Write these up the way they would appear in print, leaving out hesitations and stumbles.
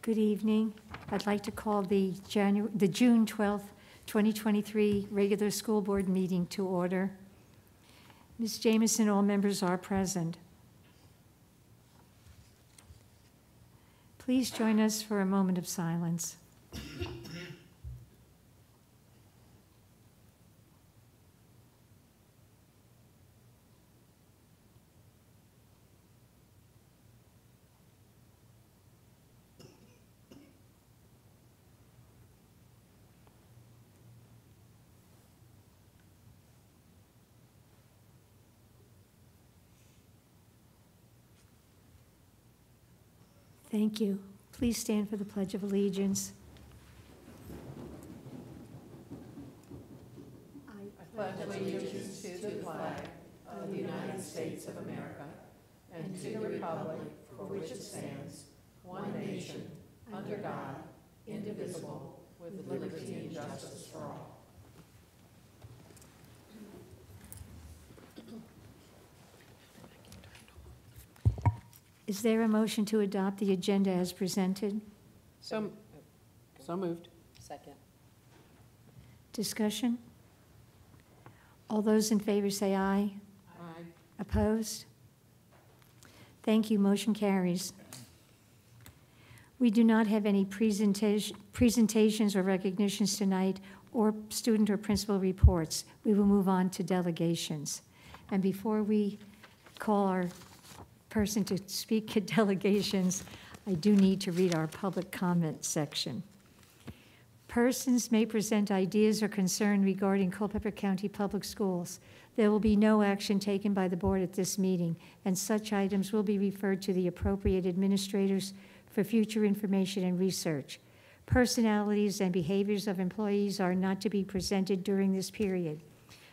Good evening. I'd like to call the June 12th, 2023 regular school board meeting to order. Ms. Jamison, all members are present. Please join us for a moment of silence. Thank you. Please stand for the Pledge of Allegiance. I pledge allegiance to the flag of the United States of America and to the republic for which it stands, one nation, under God, indivisible, with liberty and justice for all. Is there a motion to adopt the agenda as presented? So moved. Second. Discussion? All those in favor say aye. Aye. Opposed? Thank you. Motion carries. We do not have any presentations or recognitions tonight or student or principal reports. We will move on to delegations. And before we call our person to speak at delegations, I do need to read our public comment section. Persons may present ideas or concern regarding Culpeper County Public Schools. There will be no action taken by the board at this meeting, and such items will be referred to the appropriate administrators for future information and research. Personalities and behaviors of employees are not to be presented during this period,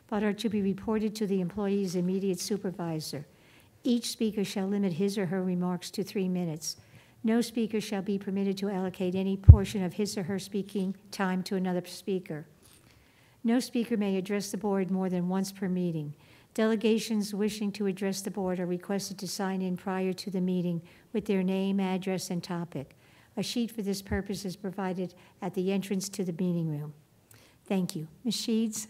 but are to be reported to the employee's immediate supervisor. Each speaker shall limit his or her remarks to 3 minutes. No speaker shall be permitted to allocate any portion of his or her speaking time to another speaker. No speaker may address the board more than once per meeting. Delegations wishing to address the board are requested to sign in prior to the meeting with their name, address, and topic. A sheet for this purpose is provided at the entrance to the meeting room. Thank you. Ms. Sheeds?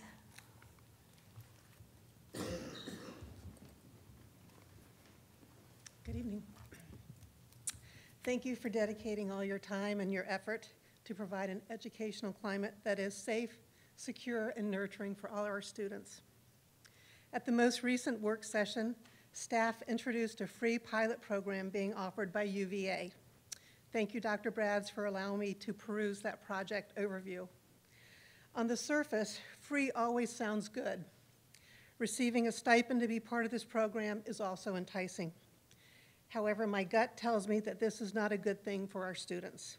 Good evening. Thank you for dedicating all your time and your effort to provide an educational climate that is safe, secure, and nurturing for all our students. At the most recent work session, staff introduced a free pilot program being offered by UVA. Thank you, Dr. Brads, for allowing me to peruse that project overview. On the surface, free always sounds good. Receiving a stipend to be part of this program is also enticing. However, my gut tells me that this is not a good thing for our students.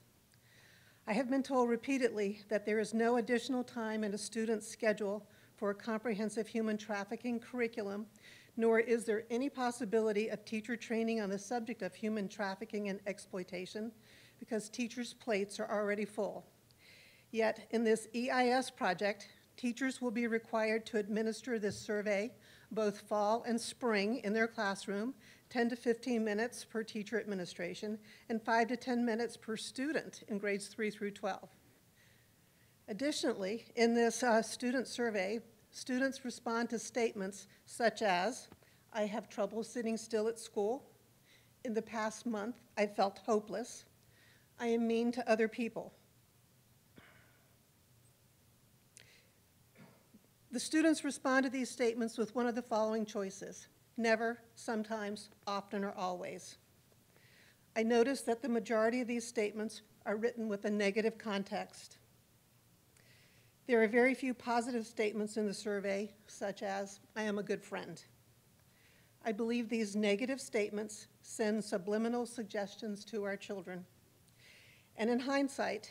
I have been told repeatedly that there is no additional time in a student's schedule for a comprehensive human trafficking curriculum, nor is there any possibility of teacher training on the subject of human trafficking and exploitation because teachers' plates are already full. Yet, in this EIS project, teachers will be required to administer this survey both fall and spring in their classroom, 10 to 15 minutes per teacher administration, and 5 to 10 minutes per student in grades 3 through 12. Additionally, in this student survey, students respond to statements such as, I have trouble sitting still at school. In the past month, I felt hopeless. I am mean to other people. The students respond to these statements with one of the following choices: never, sometimes, often, or always. I notice that the majority of these statements are written with a negative context. There are very few positive statements in the survey, such as, I am a good friend. I believe these negative statements send subliminal suggestions to our children. And in hindsight,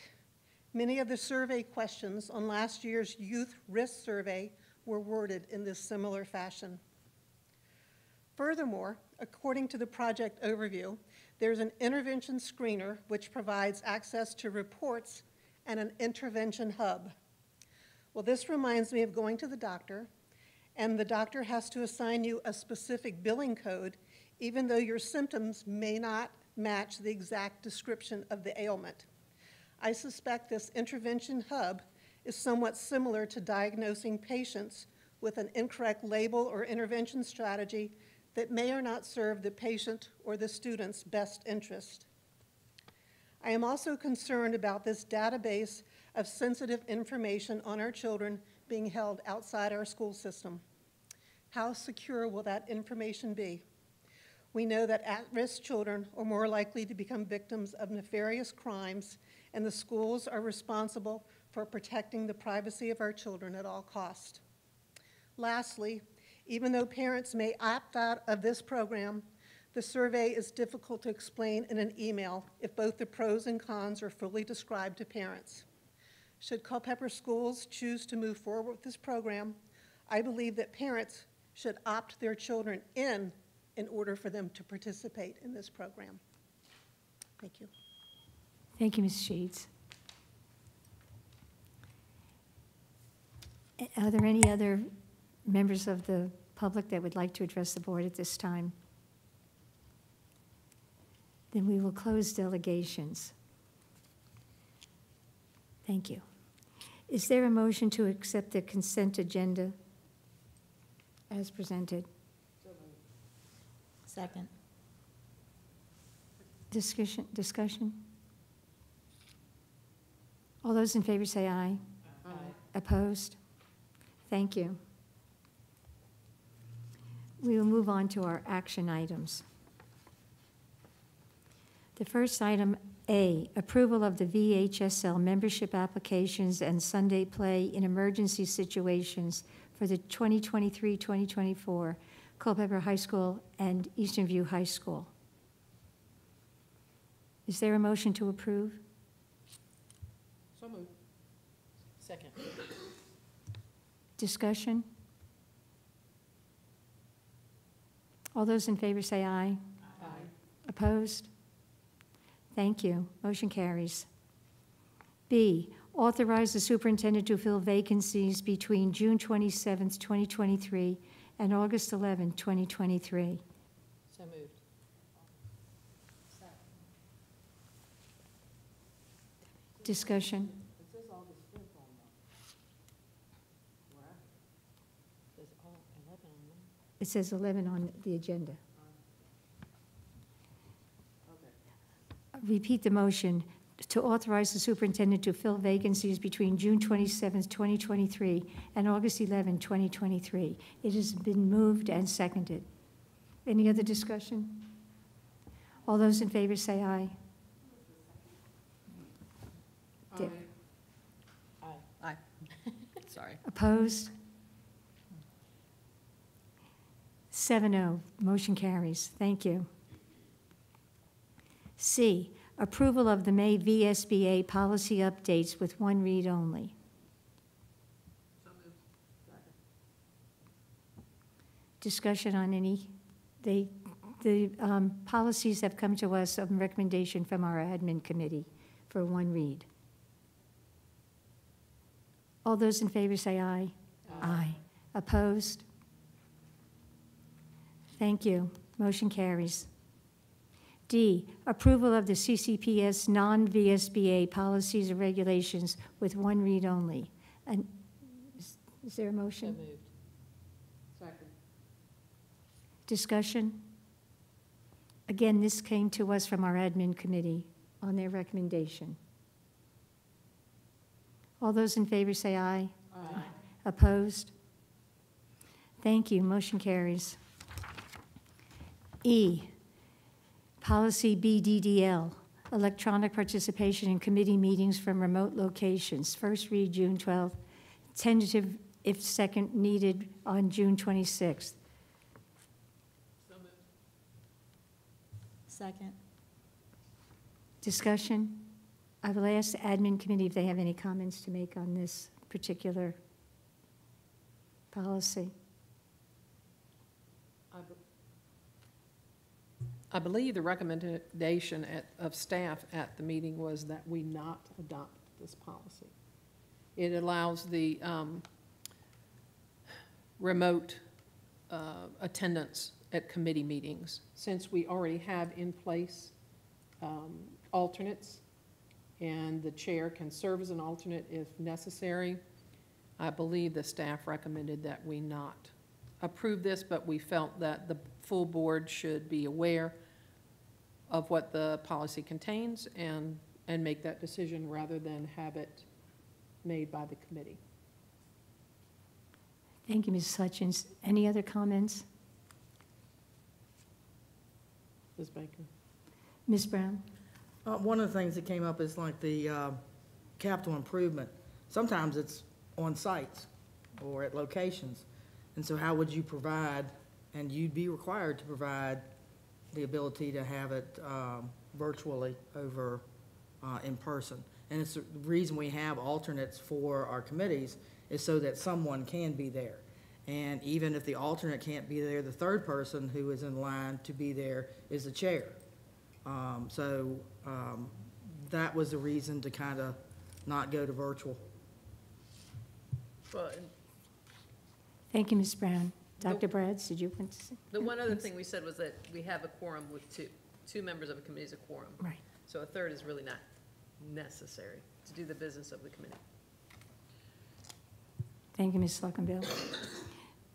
many of the survey questions on last year's youth risk survey were worded in this similar fashion. Furthermore, according to the project overview, there's an intervention screener which provides access to reports and an intervention hub. Well, this reminds me of going to the doctor, and the doctor has to assign you a specific billing code, even though your symptoms may not match the exact description of the ailment. I suspect this intervention hub is somewhat similar to diagnosing patients with an incorrect label or intervention strategy that may or not serve the patient or the student's best interest. I am also concerned about this database of sensitive information on our children being held outside our school system. How secure will that information be? We know that at-risk children are more likely to become victims of nefarious crimes, and the schools are responsible for protecting the privacy of our children at all costs. Lastly, even though parents may opt out of this program, the survey is difficult to explain in an email if both the pros and cons are fully described to parents. Should Culpeper schools choose to move forward with this program, I believe that parents should opt their children in order for them to participate in this program. Thank you. Thank you, Ms. Sheets. Are there any other members of the public that would like to address the board at this time? Then we will close delegations. Thank you. Is there a motion to accept the consent agenda as presented? Second. Discussion? All those in favor say aye. Aye. Opposed? Thank you. We will move on to our action items. The first item, A, approval of the VHSL membership applications and Sunday play in emergency situations for the 2023-2024 Culpeper High School and Eastern View High School. Is there a motion to approve? So moved. Second. Discussion? All those in favor say aye. Aye. Opposed? Thank you. Motion carries. B, authorize the superintendent to fill vacancies between June 27th, 2023 and August 11th, 2023. So moved. Discussion? It says August 5th on the, where? It says 11 on them. It says 11 on the agenda. Okay. Repeat the motion to authorize the superintendent to fill vacancies between June 27th, 2023 and August 11th, 2023. It has been moved and seconded. Any other discussion? All those in favor say aye. Dick. Aye. Aye. Sorry. Opposed? 7-0, motion carries. Thank you. C, approval of the May VSBA policy updates with one read only. So moved. Second. Discussion on any, the policies have come to us on recommendation from our admin committee for one read. All those in favor say aye. Aye. Opposed? Thank you. Motion carries. D, approval of the CCPS non-VSBA policies and regulations with one read only. And is there a So motion? moved. Second. Discussion? Again, this came to us from our admin committee on their recommendation. All those in favor say aye. Aye. Opposed? Thank you. Motion carries. E, policy BDDL, electronic participation in committee meetings from remote locations. First read June 12th, tentative if second needed on June 26th. So moved. Second. Discussion? I will ask the admin committee if they have any comments to make on this particular policy. I believe the recommendation of staff at the meeting was that we not adopt this policy. It allows the remote attendance at committee meetings. Since we already have in place alternates, and the chair can serve as an alternate if necessary. I believe the staff recommended that we not approve this, but we felt that the full board should be aware of what the policy contains and make that decision rather than have it made by the committee. Thank you, Mrs. Hutchins. Any other comments? Ms. Baker? Ms. Brown? One of the things that came up is like the capital improvement. Sometimes it's on sites or at locations. And so how would you provide, and you'd be required to provide the ability to have it virtually over in person. And it's the reason we have alternates for our committees is so that someone can be there. And even if the alternate can't be there, the third person who is in line to be there is the chair. That was the reason to kind of not go to virtual. Well, Thank you, Ms. Brown. Dr. Brads, did you want to say? the one other thing we said was that we have a quorum with two members of a committee is a quorum. Right. So a third is really not necessary to do the business of the committee. Thank you, Ms. Sluckenbill.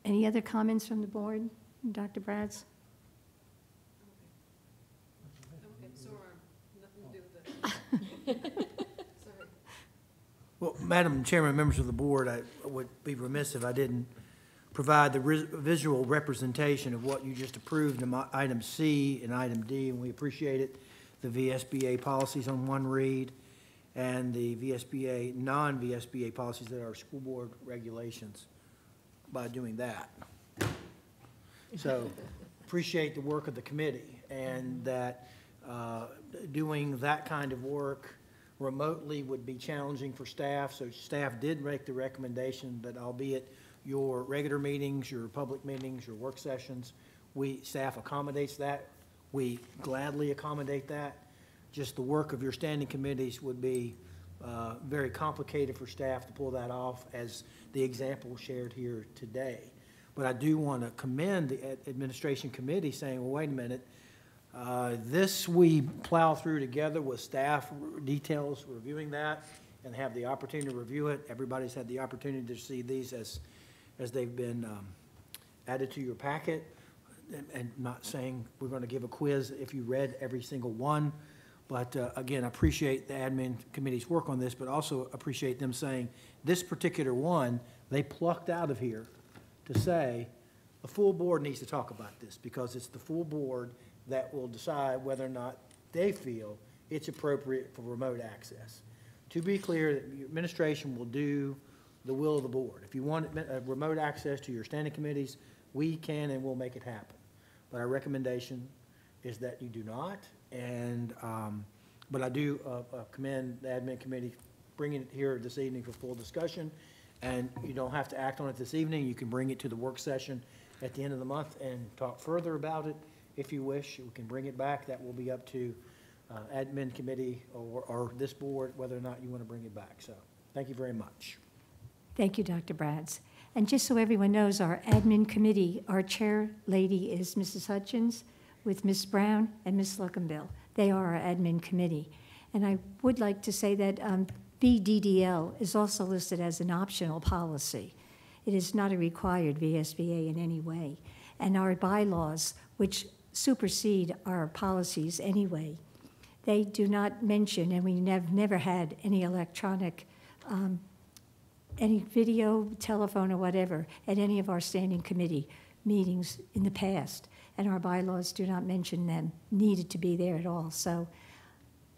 Any other comments from the board? Dr. Brads? Okay, so nothing to do with it. Sorry. Well, Madam Chairman, members of the board, I would be remiss if I didn't provide the visual representation of what you just approved in item C and item D, and we appreciate it. The VSBA policies on one read and the VSBA, non-VSBA policies that are school board regulations by doing that. So appreciate the work of the committee and that doing that kind of work remotely would be challenging for staff. So staff did make the recommendation that albeit your regular meetings, your public meetings, your work sessions, staff accommodates that. We gladly accommodate that. Just the work of your standing committees would be very complicated for staff to pull that off, as the example shared here today. But I do want to commend the administration committee saying, well, wait a minute, this we plow through together with staff details reviewing that and have the opportunity to review it. Everybody's had the opportunity to see these as they've been added to your packet. And not saying we're going to give a quiz if you read every single one. But again, I appreciate the admin committee's work on this, but also appreciate them saying this particular one, they plucked out of here to say the full board needs to talk about this because it's the full board that will decide whether or not they feel it's appropriate for remote access. To be clear, the administration will do the will of the board. If you want remote access to your standing committees, we can and will make it happen. But our recommendation is that you do not. And but I do commend the admin committee bringing it here this evening for full discussion. And you don't have to act on it this evening. You can bring it to the work session at the end of the month and talk further about it if you wish. We can bring it back. That will be up to admin committee or this board whether or not you want to bring it back. So thank you very much. Thank you, Dr. Brads. And just so everyone knows, our admin committee, our chair lady is Mrs. Hutchins with Ms. Brown and Ms. Sluckenbill. They are our admin committee. And I would like to say that BDDL is also listed as an optional policy. It is not a required VSBA in any way. And our bylaws, which supersede our policies anyway, they do not mention, and we never had any electronic any video, telephone, or whatever at any of our standing committee meetings in the past. And our bylaws do not mention them needed to be there at all. So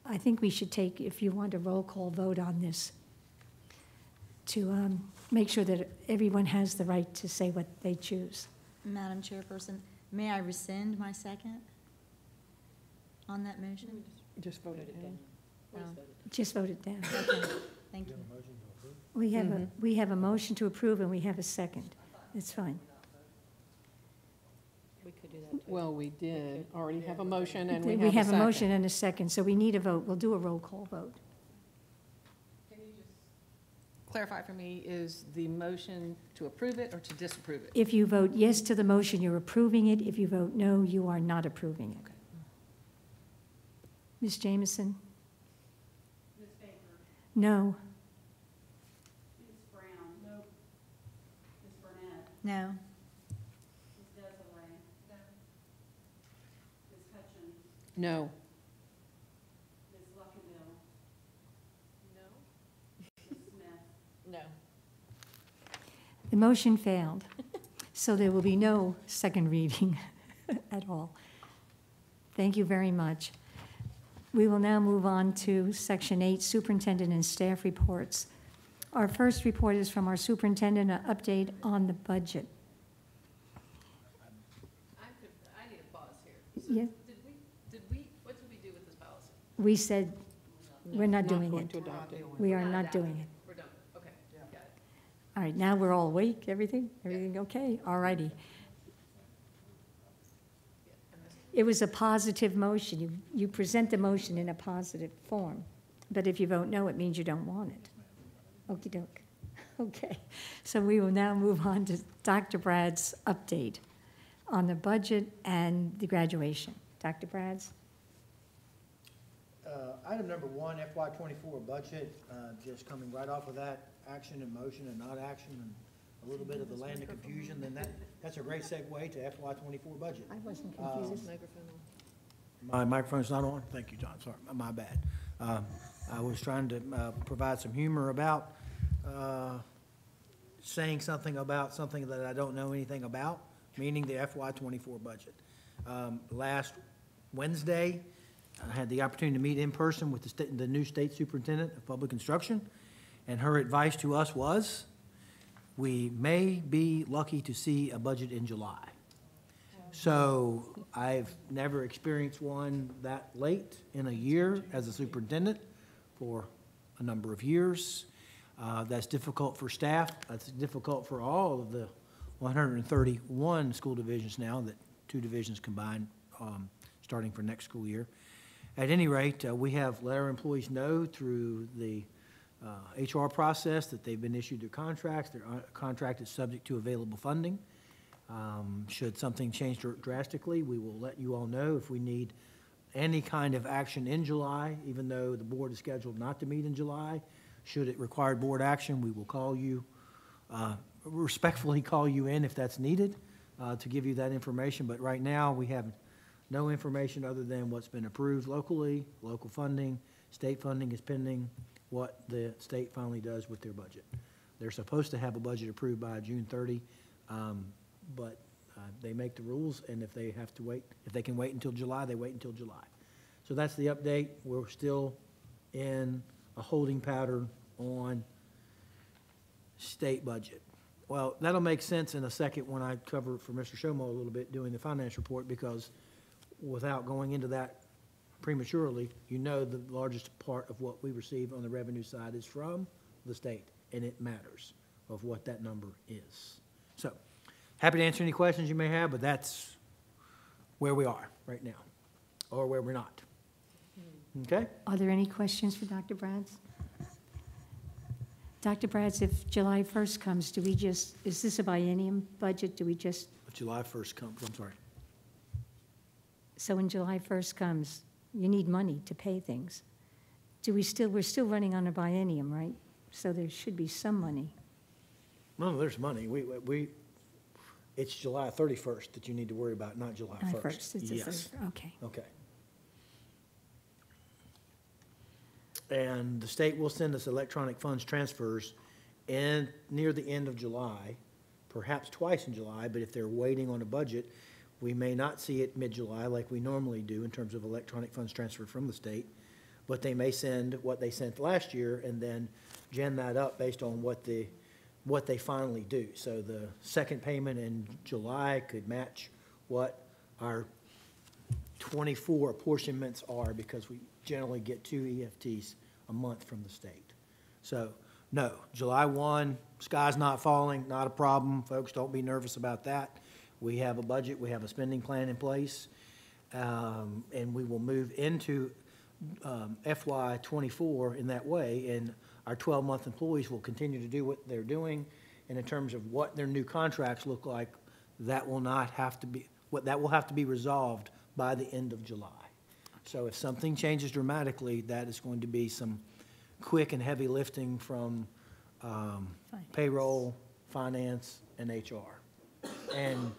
I think we should take, if you want, a roll call vote on this to make sure that everyone has the right to say what they choose. Madam Chairperson, may I rescind my second on that motion? Just voted in. Oh, Just vote it down. okay, thank you. We have a motion to approve and we have a second. It's fine. We could do that too. Well, we did already have a motion and We we have a have a second. motion and a second, so we need a vote. We'll do a roll call vote. Can you just clarify for me, is the motion to approve it or to disapprove it? If you vote yes to the motion, you're approving it. If you vote no, you are not approving it. Ms. Jamison? Ms. Baker? No. Ms. Brown? No. Ms. Burnett? No. Ms. Desiree? No. Ms. Hutchins? No. Ms. Luckendale? No. Ms. Smith? No. The motion failed, so there will be no second reading at all. Thank you very much. We will now move on to Section 8, Superintendent and Staff Reports. Our first report is from our superintendent, an update on the budget. I need a pause here. Yeah, What did we do with this policy? we said we're not doing going it. to adopt it. We are not doing it. We're done, okay, got it. All right, now we're all awake, everything okay? All righty. It was a positive motion. You present the motion in a positive form, but if you vote no, it means you don't want it. Okey doke. Okay, so we will now move on to Dr. Brad's update on the budget and the graduation. Dr. Brad's? Item number 1, FY '24 budget, just coming right off of that, action and motion and not action and a little bit of the land of confusion, then that's a great segue to FY '24 budget. I wasn't confused. My microphone's not on? Thank you, John, sorry, my bad. I was trying to provide some humor about saying something about something that I don't know anything about, meaning the FY '24 budget. Last Wednesday, I had the opportunity to meet in person with the new state superintendent of public instruction, and her advice to us was, we may be lucky to see a budget in July. So I've never experienced one that late in a year as a superintendent for a number of years. That's difficult for staff. That's difficult for all of the 131 school divisions now, that 2 divisions combined, starting for next school year. At any rate, we have let our employees know through the HR process that they've been issued their contracts. Their contract is subject to available funding. Should something change drastically, we will let you all know. If we need any kind of action in July, even though the board is scheduled not to meet in July, should it require board action, we will call you, respectfully call you in if that's needed to give you that information. But right now, we have no information other than what's been approved locally. Local funding, state funding is pending, what the state finally does with their budget. They're supposed to have a budget approved by June 30, but they make the rules, and if they have to wait, if they can wait until July, they wait until July. So that's the update. We're still in a holding pattern on state budget. Well, that'll make sense in a second when I cover for Mr. Shomo a little bit doing the finance report, because without going into that prematurely, you know the largest part of what we receive on the revenue side is from the state, and it matters of what that number is. So, happy to answer any questions you may have, but that's where we are right now, or where we're not. Okay? Are there any questions for Dr. Brad's? Dr. Brad's, if July 1st comes, do we just, is this a biennium budget? Do we just, If July 1st comes, I'm sorry. so when July 1st comes, you need money to pay things. We're still running on a biennium, right? So there should be some money. No, there's money. It's July 31st that you need to worry about, not July 1st. It's the Yes. third, okay. Okay. And the state will send us electronic funds transfers near the end of July, perhaps twice in July, but if they're waiting on a budget, we may not see it mid-July like we normally do in terms of electronic funds transfer from the state, but they may send what they sent last year and then gen that up based on what they finally do. So the second payment in July could match what our 24 apportionments are, because we generally get 2 EFTs a month from the state. So, no, July 1, sky's not falling, not a problem. Folks, don't be nervous about that. We have a budget, we have a spending plan in place, and we will move into FY '24 in that way, and our 12-month employees will continue to do what they're doing, and in terms of what their new contracts look like, that will not have to be, that will have to be resolved by the end of July. So if something changes dramatically, that is going to be some quick and heavy lifting from payroll, finance, and HR. And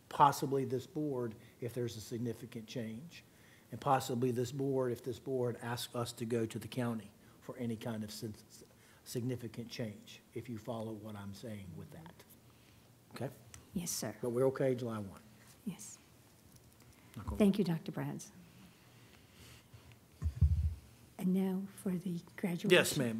possibly this board if there's a significant change. And possibly this board if this board asks us to go to the county for any kind of significant change, if you follow what I'm saying with that. Okay? Yes, sir. But we're okay July 1. Yes. Not gonna- Thank you, Dr. Brads. And now for the graduation. Yes, ma'am.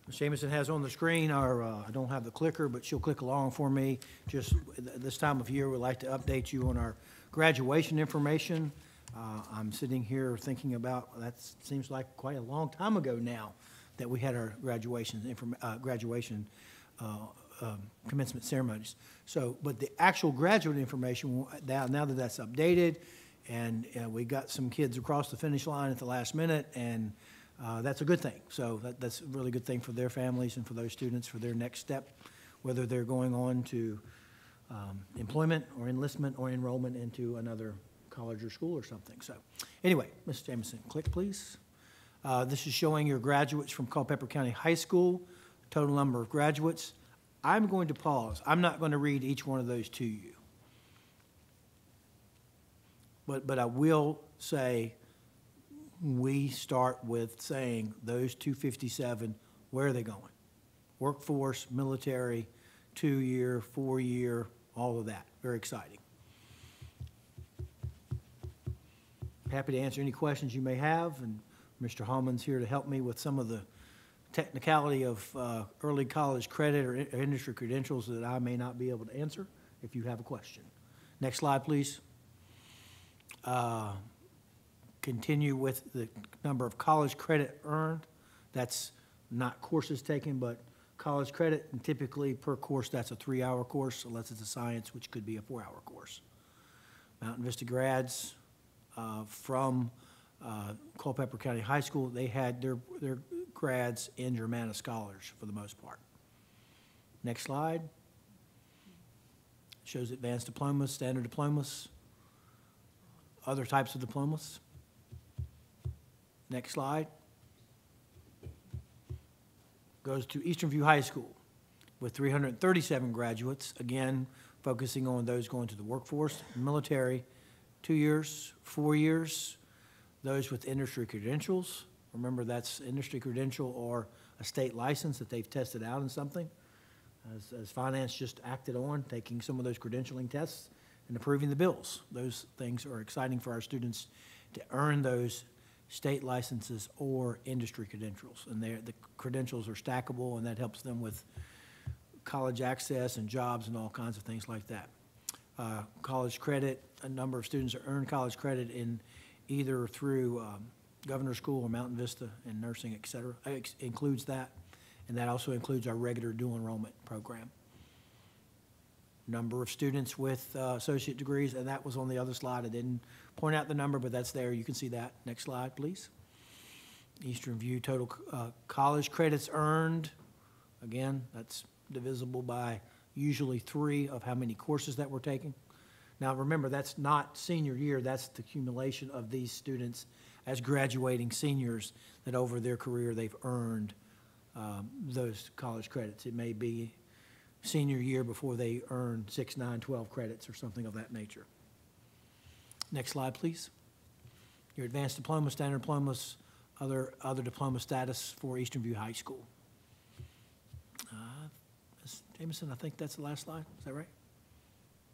Ms. Jamison has on the screen our, I don't have the clicker, but she'll click along for me. Just this time of year, we'd like to update you on our graduation information. I'm sitting here thinking about, that seems like quite a long time ago now that we had our graduation commencement ceremonies. So, but the actual graduate information, now that that's updated, and we got some kids across the finish line at the last minute, and that's a good thing. So that's a really good thing for their families and for those students for their next step, whether they're going on to employment or enlistment or enrollment into another college or school or something. So anyway, Ms. Jamison, click please. This is showing your graduates from Culpeper County High School, total number of graduates. I'm going to pause. I'm not going to read each one of those to you. But I will say, we start with saying those 257, where are they going? Workforce, military, 2-year, 4-year, all of that. Very exciting. Happy to answer any questions you may have, and Mr. Hallman's here to help me with some of the technicality of early college credit or industry credentials that I may not be able to answer if you have a question. Next slide, please. Continue with the number of college credit earned. That's not courses taken, but college credit, and typically per course, that's a 3-hour course, unless it's a science, which could be a 4-hour course. Mountain Vista grads from Culpeper County High School, they had their grads in Germana scholars for the most part. Next slide. Shows advanced diplomas, standard diplomas, other types of diplomas. Next slide. Goes to Eastern View High School with 337 graduates, again, focusing on those going to the workforce, military, 2 years, 4 years, those with industry credentials. Remember, that's industry credential or a state license that they've tested out in something. As finance just acted on, taking some of those credentialing tests and approving the bills. Those things are exciting for our students to earn those state licenses or industry credentials. And the credentials are stackable, and that helps them with college access and jobs and all kinds of things like that. College credit, a number of students earn college credit in either through Governor's School or Mountain Vista and nursing, et cetera. Includes that. And that also includes our regular dual enrollment program. Number of students with associate degrees, and that was on the other slide. I didn't point out the number, but that's there. You can see that. Next slide, please. Eastern View total college credits earned. Again, that's divisible by usually 3 of how many courses that we're taking. Now, remember, that's not senior year. That's the accumulation of these students as graduating seniors that over their career they've earned those college credits. It may be senior year before they earn 6, 9, 12 credits or something of that nature. Next slide, please. Your advanced diploma, standard diplomas, other diploma status for Eastern View High School. Ms. Jamison, I think that's the last slide. Is that right?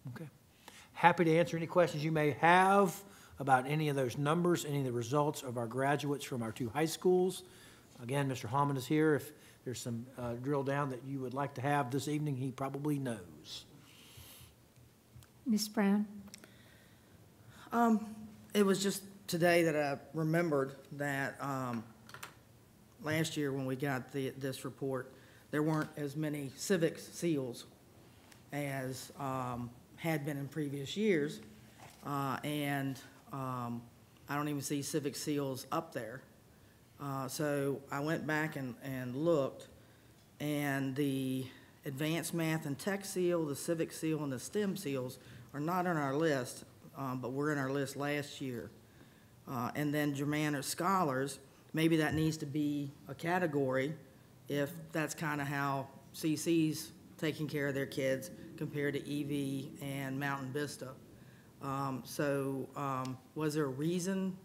Okay. Happy to answer any questions you may have about any of those numbers, any of the results of our graduates from our 2 high schools. Again, Mr. Hallman is here. If there's some drill down that you would like to have this evening, he probably knows. Ms. Brown? It was just today that I remembered that last year when we got this report, there weren't as many civics seals as had been in previous years. And I don't even see civic seals up there. So I went back and looked, and the advanced math and tech seal, the civic seal, and the STEM seals are not on our list, but were in our list last year. And then Germanna Scholars, maybe that needs to be a category if that's kind of how CC's taking care of their kids compared to EV and Mountain Vista. Was there a reason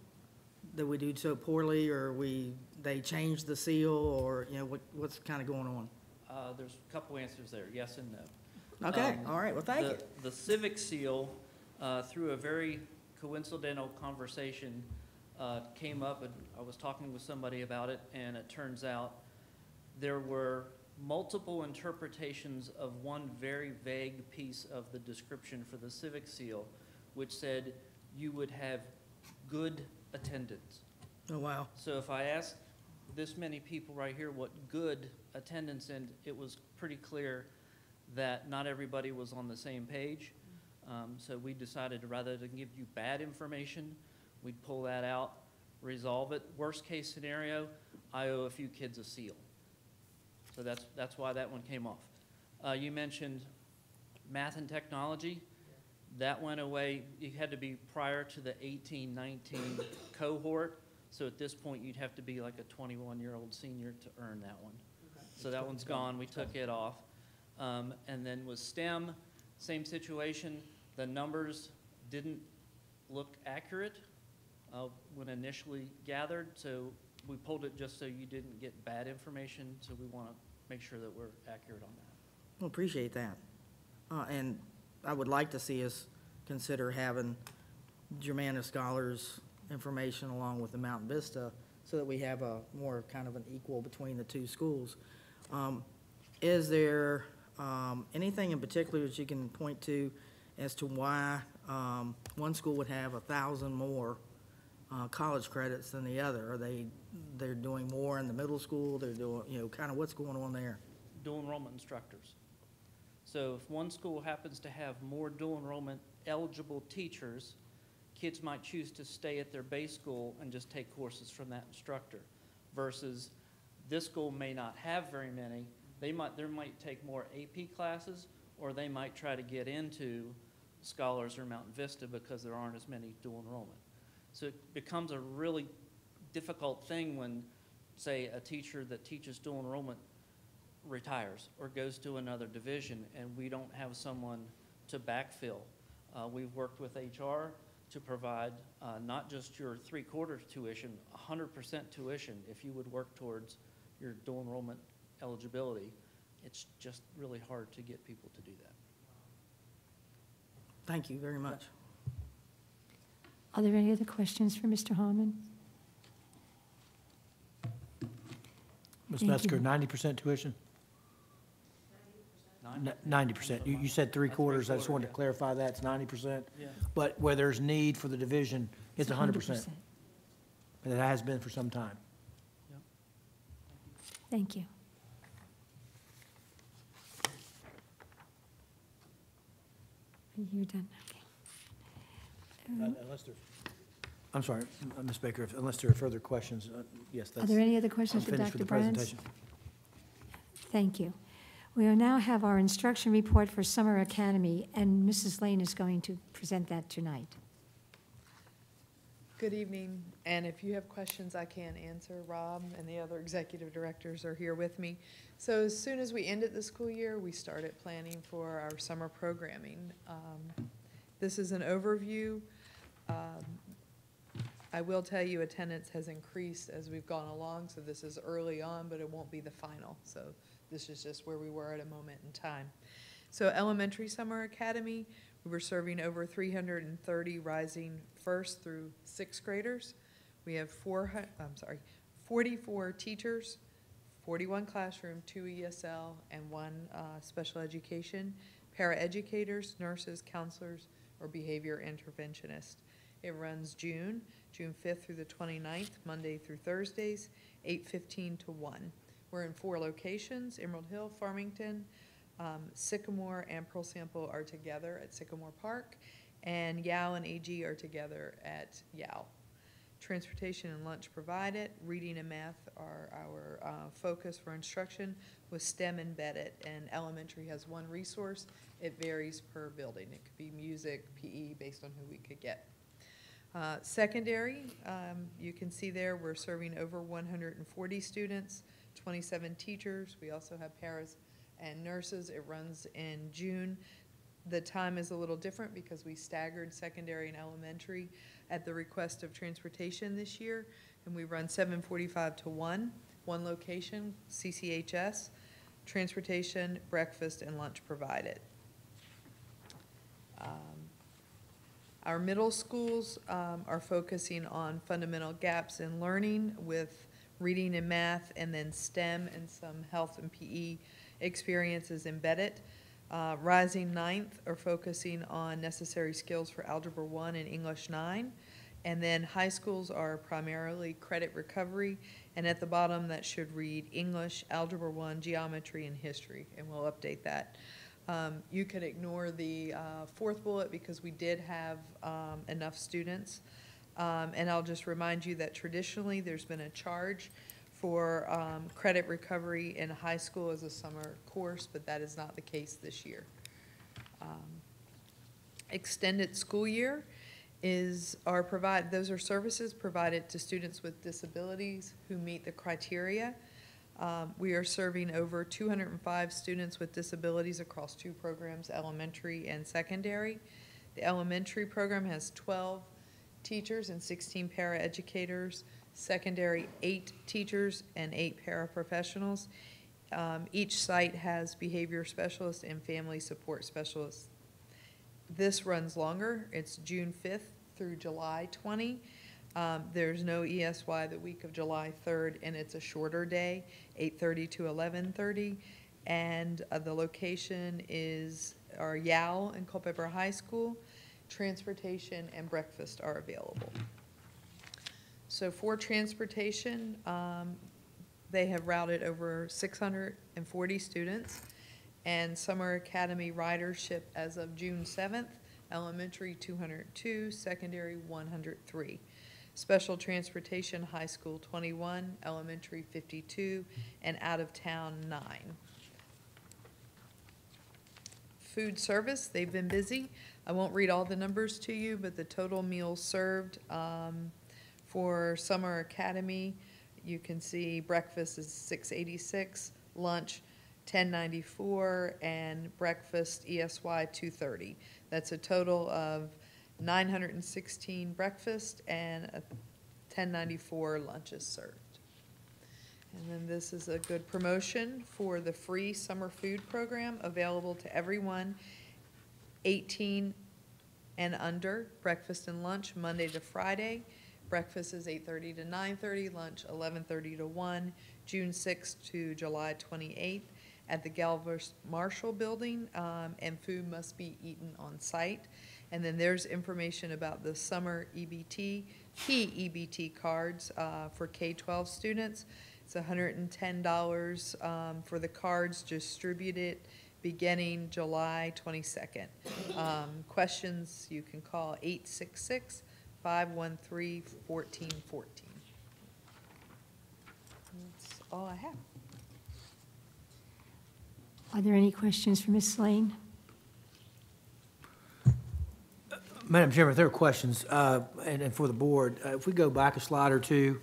that we do so poorly, or they changed the seal, or, what's kind of going on? There's a couple answers there, yes and no. Okay, all right, well, thank you. The civic seal, through a very coincidental conversation, came up, and I was talking with somebody about it, and it turns out there were multiple interpretations of one very vague piece of the description for the civic seal, which said you would have good attendance. Oh, wow. So if I asked this many people right here what good attendance, and it was pretty clear that not everybody was on the same page. So we decided rather than give you bad information, we'd pull that out, resolve it. Worst case scenario, I owe a few kids a seal. So that's why that one came off. You mentioned math and technology. That went away. You had to be prior to the 18-19 cohort. So at this point, you'd have to be like a 21-year-old senior to earn that one. So that one's gone. We took it off. And then with STEM, same situation. The numbers didn't look accurate when initially gathered. So we pulled it just so you didn't get bad information. So we want to make sure that we're accurate on that. Well, appreciate that. And I would like to see us consider having Germanna Scholars information along with the Mountain Vista so that we have a more kind of an equal between the two schools. Is there anything in particular that you can point to as to why one school would have 1,000 more college credits than the other? Are they're doing more in the middle school? They're doing, kind of what's going on there? Dual enrollment instructors. So if one school happens to have more dual enrollment eligible teachers, kids might choose to stay at their base school and just take courses from that instructor, versus this school may not have very many. They might take more AP classes, or they might try to get into Scholars or Mountain Vista because there aren't as many dual enrollment. So it becomes a really difficult thing when, say, a teacher that teaches dual enrollment retires or goes to another division and we don't have someone to backfill. We've worked with HR to provide not just your 3/4 tuition, 100% tuition if you would work towards your dual enrollment eligibility. It's just really hard to get people to do that. Thank you very much. Are there any other questions for Mr. Harmon? Ms. Thank Metzger, you. 90% tuition? 90%. You said 3/4. I just wanted to clarify that. It's 90%. Yeah. But where there's need for the division, it's 100%. And it has been for some time. Thank you. You're done, okay. Unless there, I'm sorry, Ms. Baker, unless there are further questions, yes, Are that's. there any other questions I'm for finished Dr. with the Brands? presentation. Thank you. We will now have our instruction report for Summer Academy, and Mrs. Lane is going to present that tonight. Good evening, and if you have questions I can't answer, Rob and the other executive directors are here with me. So as soon as we ended the school year, we started planning for our summer programming. This is an overview. I will tell you attendance has increased as we've gone along, so this is early on, but it won't be the final. So this is just where we were at a moment in time. So Elementary Summer Academy, we were serving over 330 rising first through sixth graders. We have 44 teachers, 41 classroom, 2 ESL, and 1 special education, paraeducators, nurses, counselors, or behavior interventionists. It runs June 5th through the 29th, Monday through Thursdays, 8:15 to 1. We're in 4 locations: Emerald Hill, Farmington, Sycamore and Pearl Sample are together at Sycamore Park, and Yao and AG are together at Yao. Transportation and lunch provided. Reading and math are our focus for instruction, with STEM embedded, and elementary has 1 resource. It varies per building. It could be music, PE, based on who we could get. Secondary, you can see there, we're serving over 140 students, 27 teachers. We also have paras and nurses. It runs in June. The time is a little different because we staggered secondary and elementary at the request of transportation this year, and we run 7:45 to 1, one location, CCHS, transportation, breakfast, and lunch provided. Our middle schools are focusing on fundamental gaps in learning with reading and math, and then STEM and some health and PE experiences embedded. Rising ninth are focusing on necessary skills for Algebra 1 and English 9. And then high schools are primarily credit recovery, and at the bottom that should read English, Algebra 1, Geometry, and History, and we'll update that. You can ignore the fourth bullet because we did have enough students. And I'll just remind you that traditionally there's been a charge for credit recovery in high school as a summer course, but that is not the case this year. Extended school year those are services provided to students with disabilities who meet the criteria. We are serving over 205 students with disabilities across 2 programs, elementary and secondary. The elementary program has 12 teachers and 16 paraeducators, secondary 8 teachers and 8 paraprofessionals. Each site has behavior specialists and family support specialists. This runs longer. It's June 5th through July 20. There's no ESY the week of July 3rd, and it's a shorter day, 8:30 to 11:30. And the location is our YAL and Culpeper High School. Transportation and breakfast are available. So for transportation, they have routed over 640 students, and Summer Academy ridership as of June 7th, elementary 202, secondary 103. Special transportation, high school 21, elementary 52, and out of town 9. Food service, they've been busy. I won't read all the numbers to you, but the total meals served for Summer Academy, you can see breakfast is $6.86, lunch $10.94, and breakfast ESY $2.30. That's a total of 916 breakfast and $10.94 lunches served. And then this is a good promotion for the free summer food program available to everyone 18 and under, breakfast and lunch Monday to Friday. Breakfast is 8:30 to 9:30, lunch 11:30 to 1, June 6th to July 28th at the Galvez Marshall Building, and food must be eaten on site. And then there's information about the summer EBT, key EBT cards for K-12 students. It's $110 for the cards distributed beginning July 22nd. Questions, you can call 866-513-1414. That's all I have. Are there any questions for Ms. Slane? Madam Chairman, if there are questions, and for the board, if we go back a slide or two,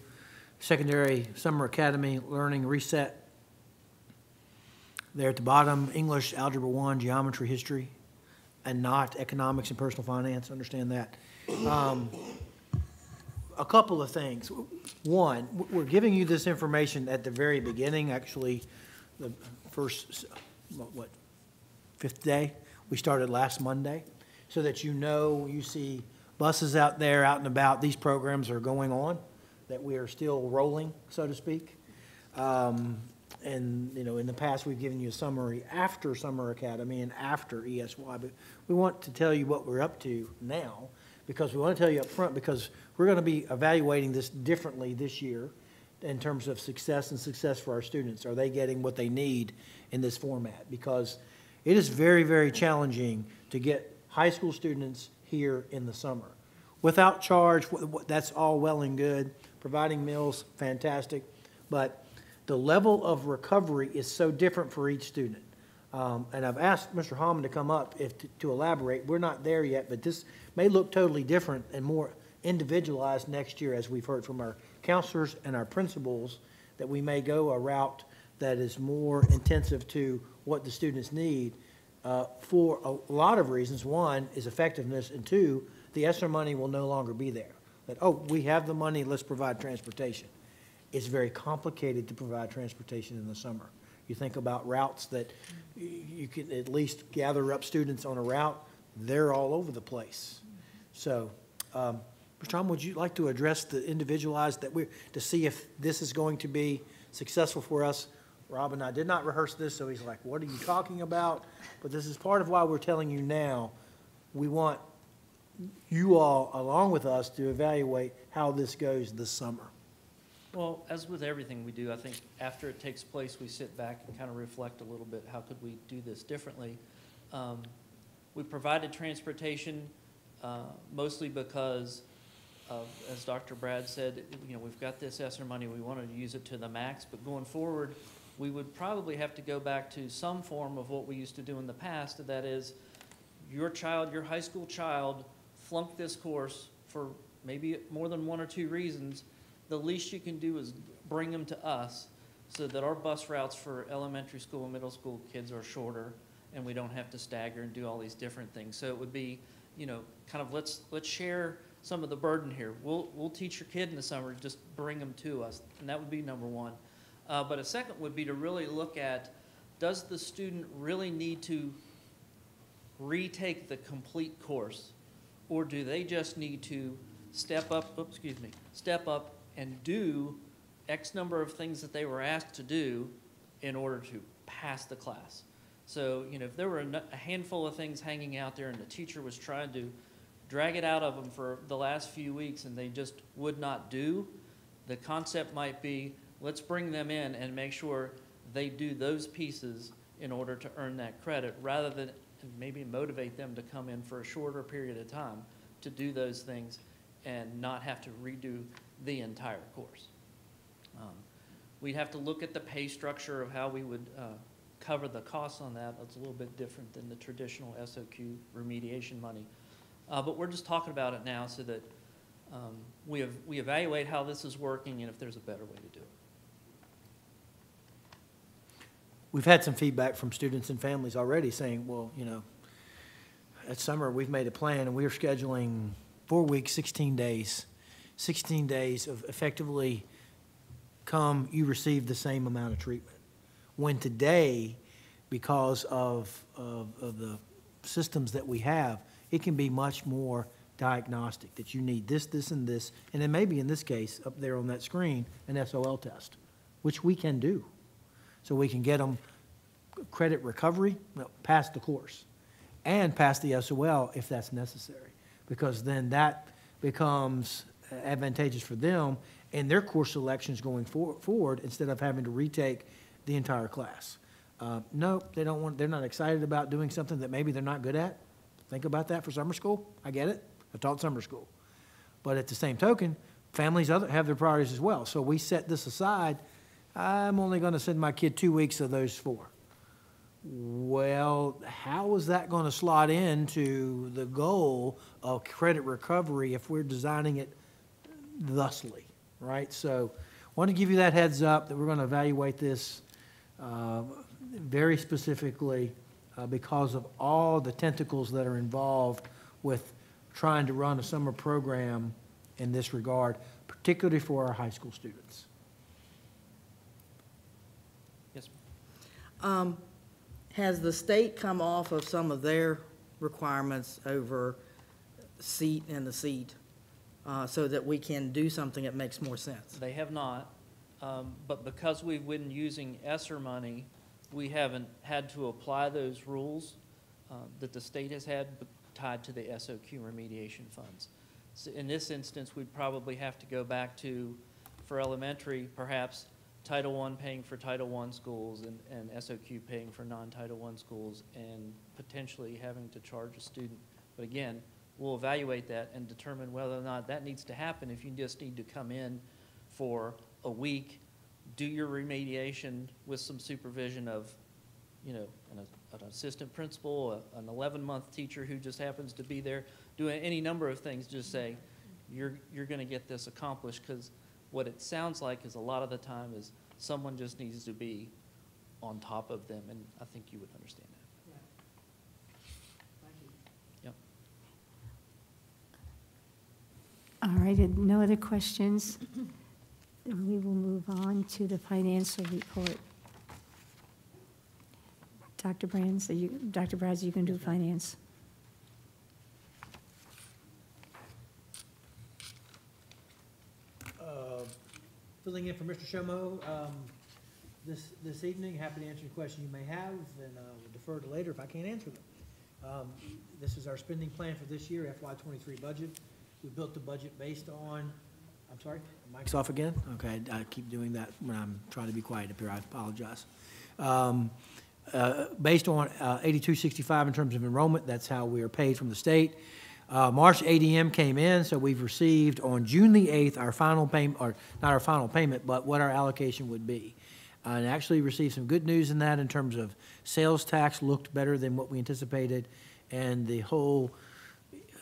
Secondary Summer Academy Learning Reset. There at the bottom, English, Algebra 1, Geometry, History, and not Economics and Personal Finance, understand that. A couple of things. One, we're giving you this information at the very beginning, actually, the first, fifth day? We started last Monday, so that you know, you see buses out there, out and about, these programs are going on, that we are still rolling, so to speak. And, you know, in the past, we've given you a summary after Summer Academy and after ESY, but we want to tell you what we're up to now, because we want to tell you up front, because we're going to be evaluating this differently this year in terms of success and success for our students. Are they getting what they need in this format? Because it is very, very challenging to get high school students here in the summer. Without charge, that's all well and good. Providing meals, fantastic. But the level of recovery is so different for each student. And I've asked Mr. Hallman to come up to elaborate. We're not there yet, but this may look totally different and more individualize next year, as we've heard from our counselors and our principals, that we may go a route that is more intensive to what the students need for a lot of reasons. One is effectiveness, and two, the ESSER money will no longer be there. That, oh, we have the money, let's provide transportation. It's very complicated to provide transportation in the summer. You think about routes that you can at least gather up students on a route, they're all over the place. So, Mr. Tom, would you like to address the individualized to see if this is going to be successful for us? Rob and I did not rehearse this, so he's like, what are you talking about? But this is part of why we're telling you now. We want you all, along with us, to evaluate how this goes this summer. Well, as with everything we do, I think after it takes place, we sit back and kind of reflect a little bit, how could we do this differently? We provided transportation mostly because of, as Dr. Brad said, we've got this ESSER money, we wanted to use it to the max, but going forward, we would probably have to go back to some form of what we used to do in the past, that is, your child, your high school child, flunked this course for maybe more than one or two reasons. The least you can do is bring them to us so that our bus routes for elementary school and middle school kids are shorter, and we don't have to stagger and do all these different things. So it would be, kind of let's share some of the burden here. We'll teach your kid in the summer, just bring them to us, and that would be number one. But a second would be to really look at, does the student really need to retake the complete course, or do they just need to step up and do X number of things that they were asked to do in order to pass the class? So, if there were a handful of things hanging out there and the teacher was trying to drag it out of them for the last few weeks and they just would not do, the concept might be, let's bring them in and make sure they do those pieces in order to earn that credit, rather than maybe motivate them to come in for a shorter period of time to do those things and not have to redo the entire course. We'd have to look at the pay structure of how we would cover the costs on that. It's a little bit different than the traditional SOQ remediation money. But we're just talking about it now so that we evaluate how this is working and if there's a better way to do it. We've had some feedback from students and families already saying, well, at summer we've made a plan and we're scheduling 4 weeks, 16 days. 16 days of effectively you receive the same amount of treatment. When today, because of the systems that we have, it can be much more diagnostic, that you need this, this, and this, and then maybe in this case, up there on that screen, an SOL test, which we can do. So we can get them credit recovery, pass the course, and pass the SOL if that's necessary, because then that becomes advantageous for them in their course selections going forward instead of having to retake the entire class. No, they're not excited about doing something that maybe they're not good at. Think about that for summer school. I get it. I taught summer school. But at the same token, families have their priorities as well. So we set this aside. I'm only going to send my kid 2 weeks of those 4. Well, how is that going to slot into the goal of credit recovery if we're designing it thusly, right? So I want to give you that heads up that we're going to evaluate this very specifically because of all the tentacles that are involved with trying to run a summer program in this regard, particularly for our high school students. Yes, Has the state come off of some of their requirements over seat and the seat so that we can do something that makes more sense? they have not, but because we've been using ESSER money, we haven't had to apply those rules that the state has had tied to the SOQ remediation funds. So in this instance, we'd probably have to go back to, for elementary, perhaps Title I paying for Title I schools and SOQ paying for non-Title I schools, and potentially having to charge a student. But again, we'll evaluate that and determine whether or not that needs to happen. If you just need to come in for a week, do your remediation with some supervision of, an assistant principal, an 11-month teacher who just happens to be there, doing any number of things, just say, you're gonna get this accomplished, because what it sounds like is a lot of the time is someone just needs to be on top of them, and I think you would understand that. Yep. All right, and no other questions? Then we will move on to the financial report. Dr. Brands, Dr. Braz, you can do finance. Filling in for Mr. Shomo this evening. Happy to answer any questions you may have, and we'll defer to later if I can't answer them. This is our spending plan for this year, FY23 budget. We built the budget based on, I'm sorry, mic's off again? Okay, I keep doing that when I'm trying to be quiet up here. I apologize. Based on 8265 in terms of enrollment, that's how we are paid from the state. March ADM came in, so we've received on June the 8th our final payment, or not our final payment, but what our allocation would be. And actually received some good news in that in terms of sales tax looked better than what we anticipated, and the whole,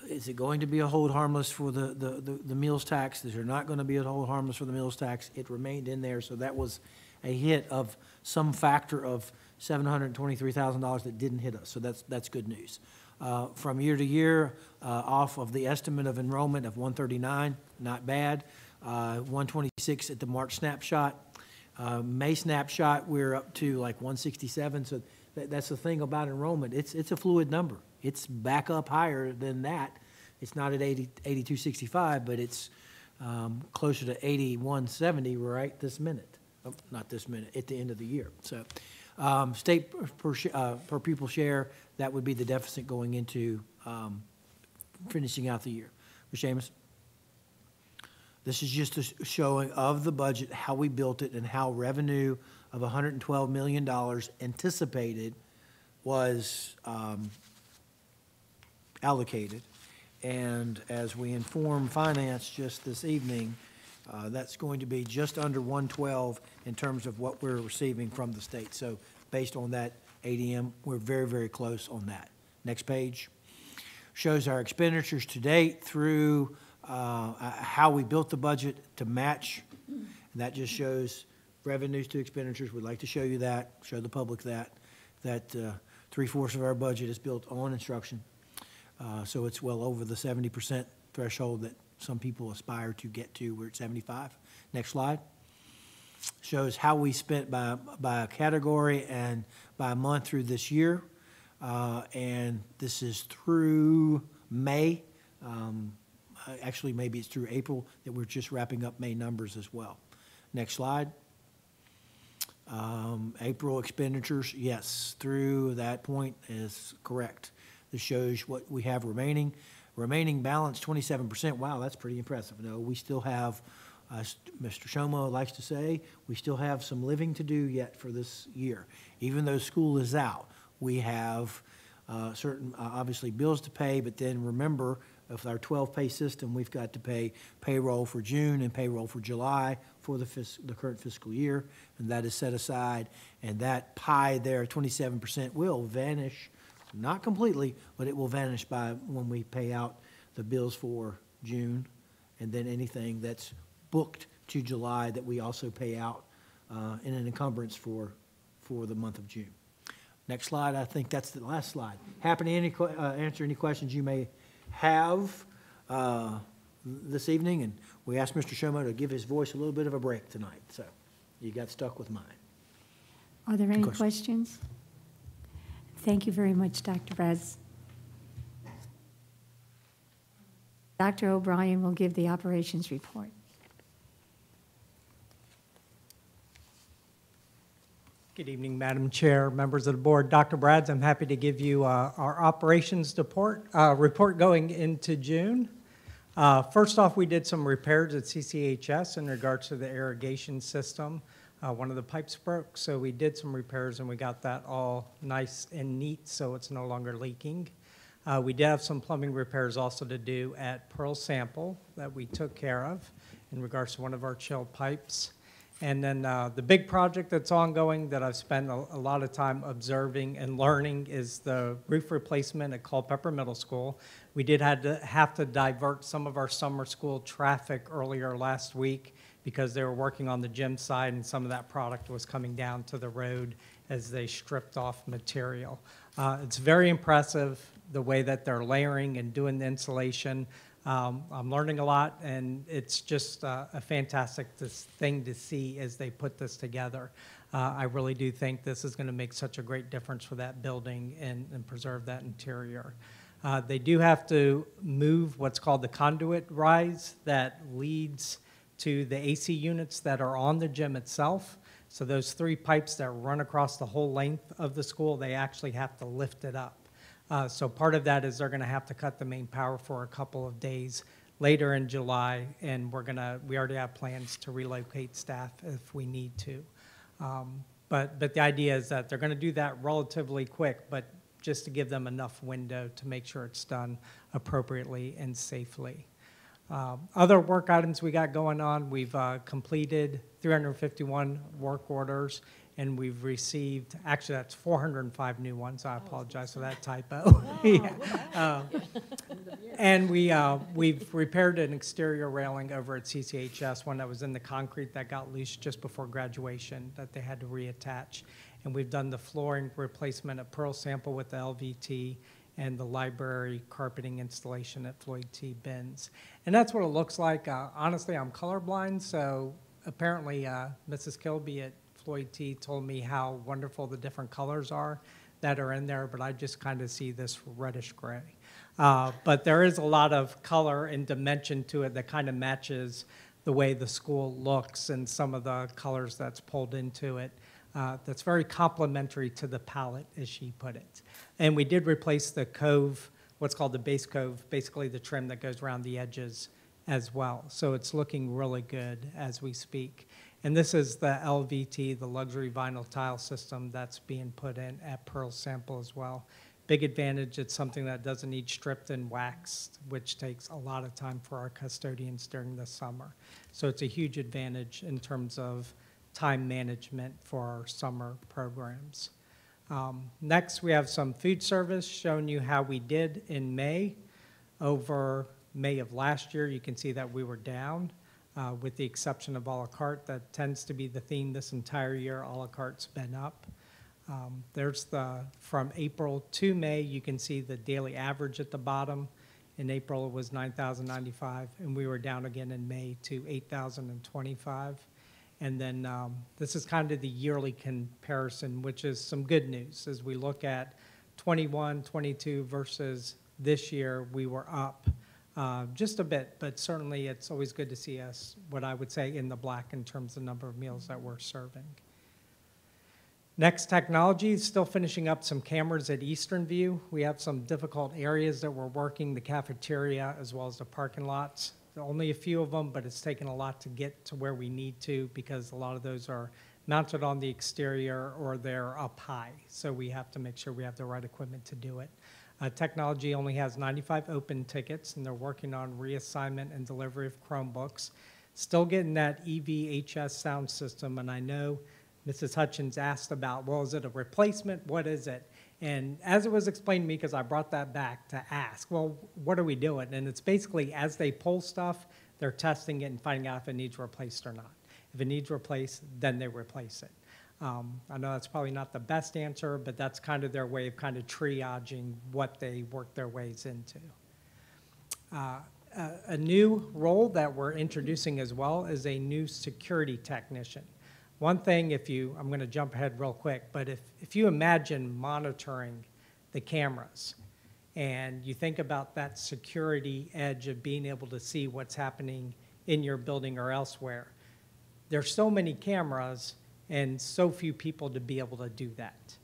is it going to be a hold harmless for the meals tax? Is there not going to be a hold harmless for the meals tax? It remained in there, so that was a hit of some factor of $723,000 that didn't hit us, so that's good news. From year to year, off of the estimate of enrollment of 139, not bad. 126 at the March snapshot. May snapshot, we're up to like 167, so that's the thing about enrollment. It's a fluid number. It's back up higher than that. It's not at 8265, but it's closer to 8170 right this minute. Oh, not this minute, at the end of the year. So state per pupil share, that would be the deficit going into finishing out the year. Ms. Seamus? This is just a showing of the budget, how we built it, and how revenue of $112 million anticipated was allocated. And as we inform finance just this evening, that's going to be just under 112 in terms of what we're receiving from the state. So based on that ADM, we're very, very close on that. Next page shows our expenditures to date through how we built the budget to match. And that just shows revenues to expenditures. We'd like to show you that, show the public that 3/4 of our budget is built on instruction. So it's well over the 70% threshold that some people aspire to get to. We're at 75. Next slide. Shows how we spent by category and by month through this year. And this is through May. Actually, maybe it's through April that we're just wrapping up May numbers as well. Next slide. April expenditures, yes, through that point is correct. This shows what we have remaining. Remaining balance, 27%. Wow, that's pretty impressive. No, we still have, Mr. Shomo likes to say, we still have some living to do yet for this year. Even though school is out, we have certain, obviously, bills to pay, but then remember, with our 12-pay system, we've got to pay payroll for June and payroll for July for the current fiscal year, and that is set aside. And that pie there, 27%, will vanish. Not completely, but it will vanish by when we pay out the bills for June, and then anything that's booked to July that we also pay out in an encumbrance for the month of June. Next slide, I think that's the last slide. Happy to answer any questions you may have this evening, and we asked Mr. Shomo to give his voice a little bit of a break tonight, so you got stuck with mine. Are there any questions? Thank you very much, Dr. Braz. Dr. O'Brien will give the operations report. Good evening, Madam Chair, members of the board. Dr. Braz, I'm happy to give you our operations report going into June. First off, we did some repairs at CCHS in regards to the irrigation system. One of the pipes broke, so we did some repairs and we got that all nice and neat so it's no longer leaking. We did have some plumbing repairs also to do at Pearl Sample that we took care of in regards to one of our chilled pipes. And then the big project that's ongoing that I've spent a lot of time observing and learning is the roof replacement at Culpeper Middle School. We did have to divert some of our summer school traffic earlier last week because they were working on the gym side and some of that product was coming down to the road as they stripped off material. It's very impressive the way that they're layering and doing the insulation. I'm learning a lot, and it's just a fantastic thing to see as they put this together. I really do think this is going to make such a great difference for that building and preserve that interior. They do have to move what's called the conduit rise that leads to the AC units that are on the gym itself. So those 3 pipes that run across the whole length of the school, they actually have to lift it up. So part of that is they're going to have to cut the main power for a couple of days later in July, and we already have plans to relocate staff if we need to. But the idea is that they're going to do that relatively quick, but just to give them enough window to make sure it's done appropriately and safely. Other work items we got going on, we've completed 351 work orders, and we've received, actually that's 405 new ones. I apologize for that typo. Yeah. And we've repaired an exterior railing over at CCHS, one that was in the concrete that got loose just before graduation that they had to reattach. And we've done the flooring replacement at Pearl Sample with the LVT and the library carpeting installation at Floyd T. Benz. And that's what it looks like. Honestly, I'm colorblind, so apparently Mrs. Kilby at Floyd T. told me how wonderful the different colors are that are in there, but I just kind of see this reddish gray. But there is a lot of color and dimension to it that kind of matches the way the school looks and some of the colors that's pulled into it. That's very complementary to the palette, as she put it. And we did replace the cove, what's called the base cove, basically the trim that goes around the edges as well. So it's looking really good as we speak. And this is the LVT, the luxury vinyl tile system that's being put in at Pearl Sample as well. Big advantage, it's something that doesn't need stripped and waxed, which takes a lot of time for our custodians during the summer. So it's a huge advantage in terms of time management for our summer programs. Next, we have some food service showing you how we did in May. Over May of last year, you can see that we were down. With the exception of a la carte. That tends to be the theme this entire year. A la carte's been up. From April to May, you can see the daily average at the bottom. In April, it was 9,095, and we were down again in May to 8,025. And then this is kind of the yearly comparison, which is some good news. As we look at 21, 22 versus this year, we were up. Just a bit, but certainly it's always good to see us, what I would say, in the black in terms of the number of meals that we're serving. Next, technology is still finishing up some cameras at Eastern View. We have some difficult areas that we're working, the cafeteria as well as the parking lots. There are only a few of them, but it's taken a lot to get to where we need to because a lot of those are mounted on the exterior or they're up high. So we have to make sure we have the right equipment to do it. Technology only has 95 open tickets, and they're working on reassignment and delivery of Chromebooks. Still getting that EVHS sound system, and I know Mrs. Hutchins asked about, well, is it a replacement? What is it? And as it was explained to me, because I brought that back to ask, well, what are we doing? And it's basically as they pull stuff, they're testing it and finding out if it needs replaced or not. If it needs replaced, then they replace it. I know that's probably not the best answer, but that's kind of their way of kind of triaging what they work their ways into. A new role that we're introducing as well is a new security technician. One thing, I'm going to jump ahead real quick, but if you imagine monitoring the cameras and you think about that security edge of being able to see what's happening in your building or elsewhere, there's so many cameras and so few people to be able to do that.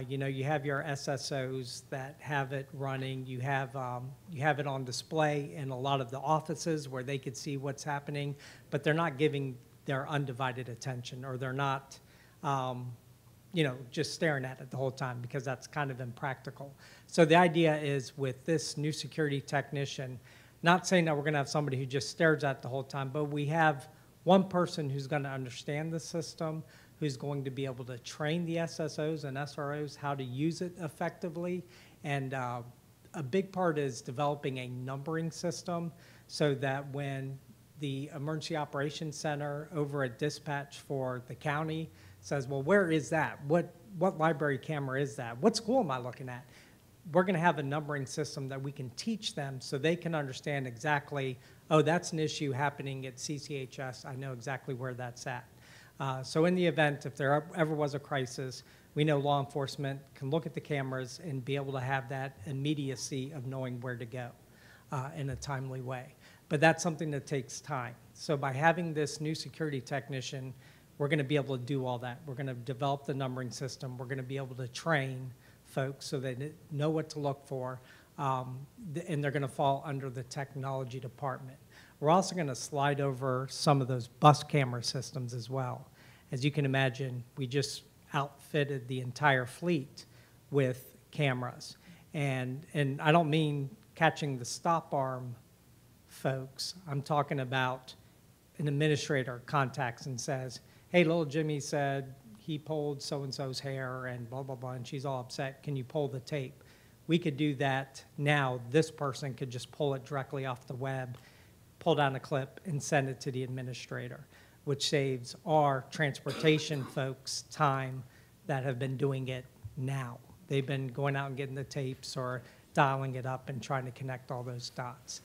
You have your SSOs that have it running. You have it on display in a lot of the offices where they could see what's happening, but they're not giving their undivided attention, or they're not, just staring at it the whole time because that's kind of impractical. So the idea is with this new security technician, not saying that we're going to have somebody who just stares at it the whole time, but we have one person who's going to understand the system, who's going to be able to train the SSOs and SROs how to use it effectively. And a big part is developing a numbering system so that when the Emergency Operations Center over at dispatch for the county says, well, where is that? What library camera is that? What school am I looking at? We're going to have a numbering system that we can teach them so they can understand exactly, oh, that's an issue happening at CCHS. I know exactly where that's at. So in the event, if there ever was a crisis, we know law enforcement can look at the cameras and be able to have that immediacy of knowing where to go in a timely way. But that's something that takes time. So by having this new security technician, we're going to be able to do all that. We're going to develop the numbering system. We're going to be able to train folks so they know what to look for, and they're going to fall under the technology department. We're also going to slide over some of those bus camera systems as well. As you can imagine, we just outfitted the entire fleet with cameras. And I don't mean catching the stop arm folks. I'm talking about an administrator contacts and says, hey, little Jimmy said he pulled so-and-so's hair and blah, blah, blah, and she's all upset. Can you pull the tape? We could do that now. This person could just pull it directly off the web, pull down a clip, and send it to the administrator, which saves our transportation folks time that have been doing it now. They've been going out and getting the tapes or dialing it up and trying to connect all those dots.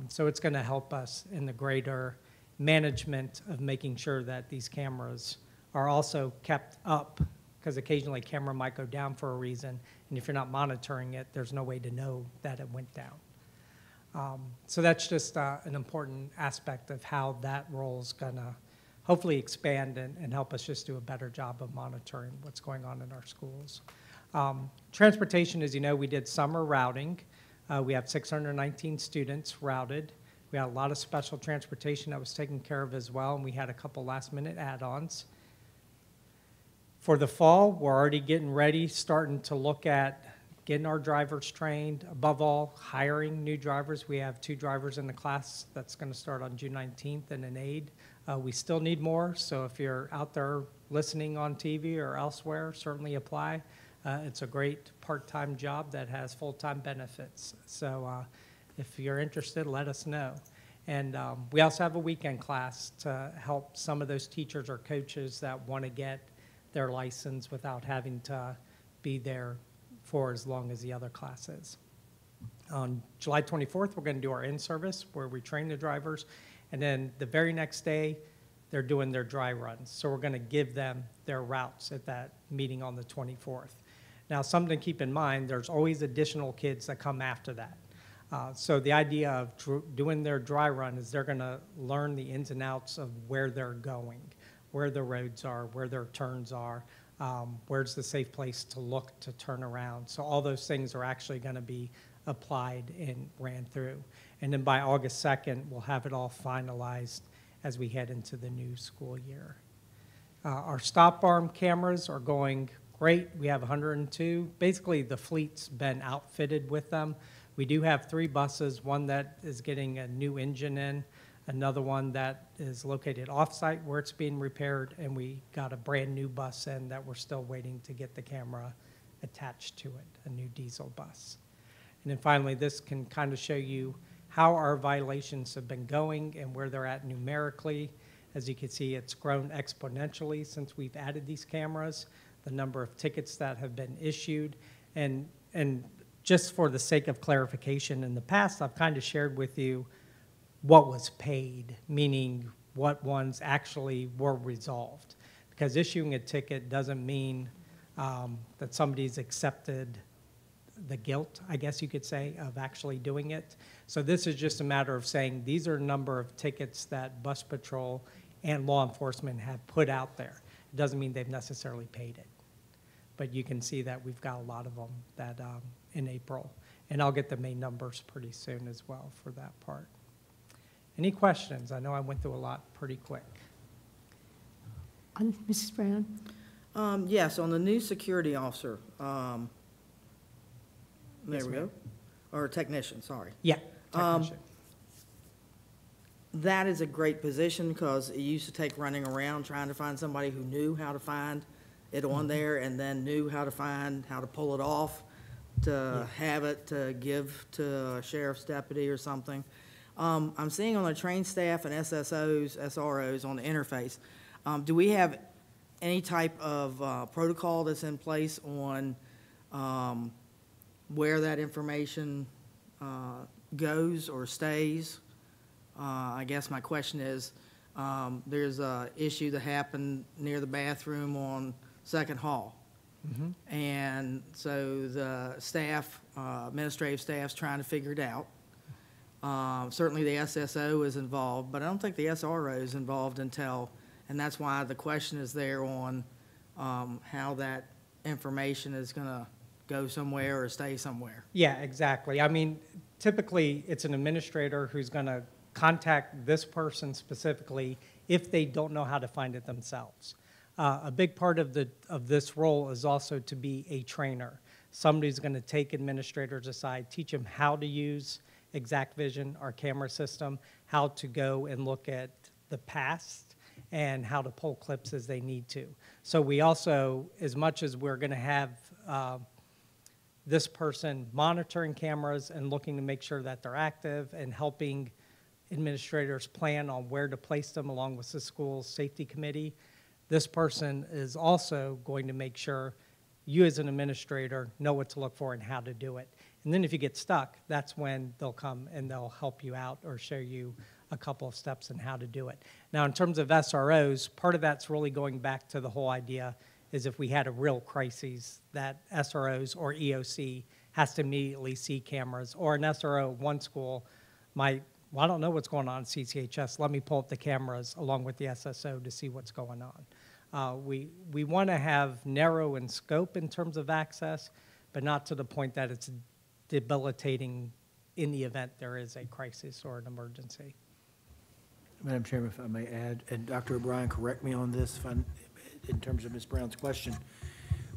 So it's going to help us in the greater management of making sure that these cameras are also kept up, because occasionally a camera might go down for a reason, and if you're not monitoring it, there's no way to know that it went down. So that's just an important aspect of how that role is going to hopefully expand and help us just do a better job of monitoring what's going on in our schools. Transportation, as you know, we did summer routing. We have 619 students routed. We had a lot of special transportation that was taken care of as well, and we had a couple last-minute add-ons. For the fall, we're already getting ready, starting to look at getting our drivers trained. Above all, hiring new drivers. We have 2 drivers in the class that's going to start on June 19th and an aide. We still need more, so if you're out there listening on TV or elsewhere, certainly apply. It's a great part-time job that has full-time benefits. So if you're interested, let us know. And we also have a weekend class to help some of those teachers or coaches that want to get their license without having to be there for as long as the other classes. On July 24th, we're going to do our in-service where we train the drivers. And then the very next day, they're doing their dry runs. So we're going to give them their routes at that meeting on the 24th. Now, something to keep in mind, there's always additional kids that come after that. So the idea of doing their dry run is they're going to learn the ins and outs of where they're going, where the roads are, where their turns are, where's the safe place to look to turn around. So all those things are actually going to be applied and ran through. And then by August 2nd, we'll have it all finalized as we head into the new school year. Our stop arm cameras are going great. We have 102. Basically, the fleet's been outfitted with them. We do have 3 buses, one that is getting a new engine in, another one that is located off-site where it's being repaired, and we got a brand new bus in that we're still waiting to get the camera attached to it, a new diesel bus. And then finally, this can kind of show you how our violations have been going and where they're at numerically. As you can see, it's grown exponentially since we've added these cameras, the number of tickets that have been issued. And just for the sake of clarification, in the past, I've kind of shared with you what was paid, meaning what ones actually were resolved. Because issuing a ticket doesn't mean that somebody's accepted the guilt, I guess you could say, of actually doing it. So this is just a matter of saying these are a number of tickets that Bus Patrol and law enforcement have put out there. It doesn't mean they've necessarily paid it. But you can see that we've got a lot of them that in April. And I'll get the main numbers pretty soon as well for that part. Any questions? I know I went through a lot pretty quick. Mrs. Brown? Yes, on the new security officer, there Yes, we ma'am. go. Or technician, sorry. Yeah, technician. that is a great position because it used to take running around trying to find somebody who knew how to find it on there and then knew how to pull it off, to have it, to give to a sheriff's deputy or something. I'm seeing on the trained staff and SSOs, SROs on the interface, do we have any type of protocol that's in place on where that information goes or stays? I guess my question is, there's a issue that happened near the bathroom on Second Hall. And so the staff, administrative staff's trying to figure it out. Certainly the SSO is involved, but I don't think the SRO is involved until, and that's why the question is there on how that information is going to go somewhere or stay somewhere. Yeah, exactly. I mean, typically, it's an administrator who's going to contact this person specifically if they don't know how to find it themselves. A big part of this role is also to be a trainer. Somebody's going to take administrators aside, teach them how to use ExactVision, our camera system, how to go and look at the past, and how to pull clips as they need to. So we also, as much as we're going to have this person monitoring cameras and looking to make sure that they're active and helping administrators plan on where to place them along with the school safety committee, this person is also going to make sure you as an administrator know what to look for and how to do it. And then if you get stuck, that's when they'll come and they'll help you out or show you a couple of steps on how to do it. Now, in terms of SROs, part of that's really going back to the whole idea is if we had a real crisis, that SROs or EOC has to immediately see cameras, or an SRO at one school might, well, I don't know what's going on at CCHS, let me pull up the cameras along with the SSO to see what's going on. We want to have narrow in scope in terms of access, but not to the point that it's debilitating in the event there is a crisis or an emergency. Madam Chairman, if I may add, and Dr. O'Brien, correct me on this in terms of Ms. Brown's question.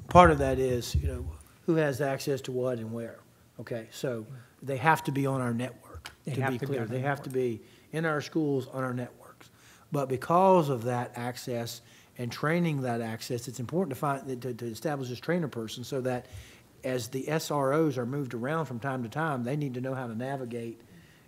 Part of that is, who has access to what and where. Okay, so they have to be on our network, to be clear. They have to be in our schools on our networks. But because of that access and training that access, it's important to establish this trainer person so that as the SROs are moved around from time to time, they need to know how to navigate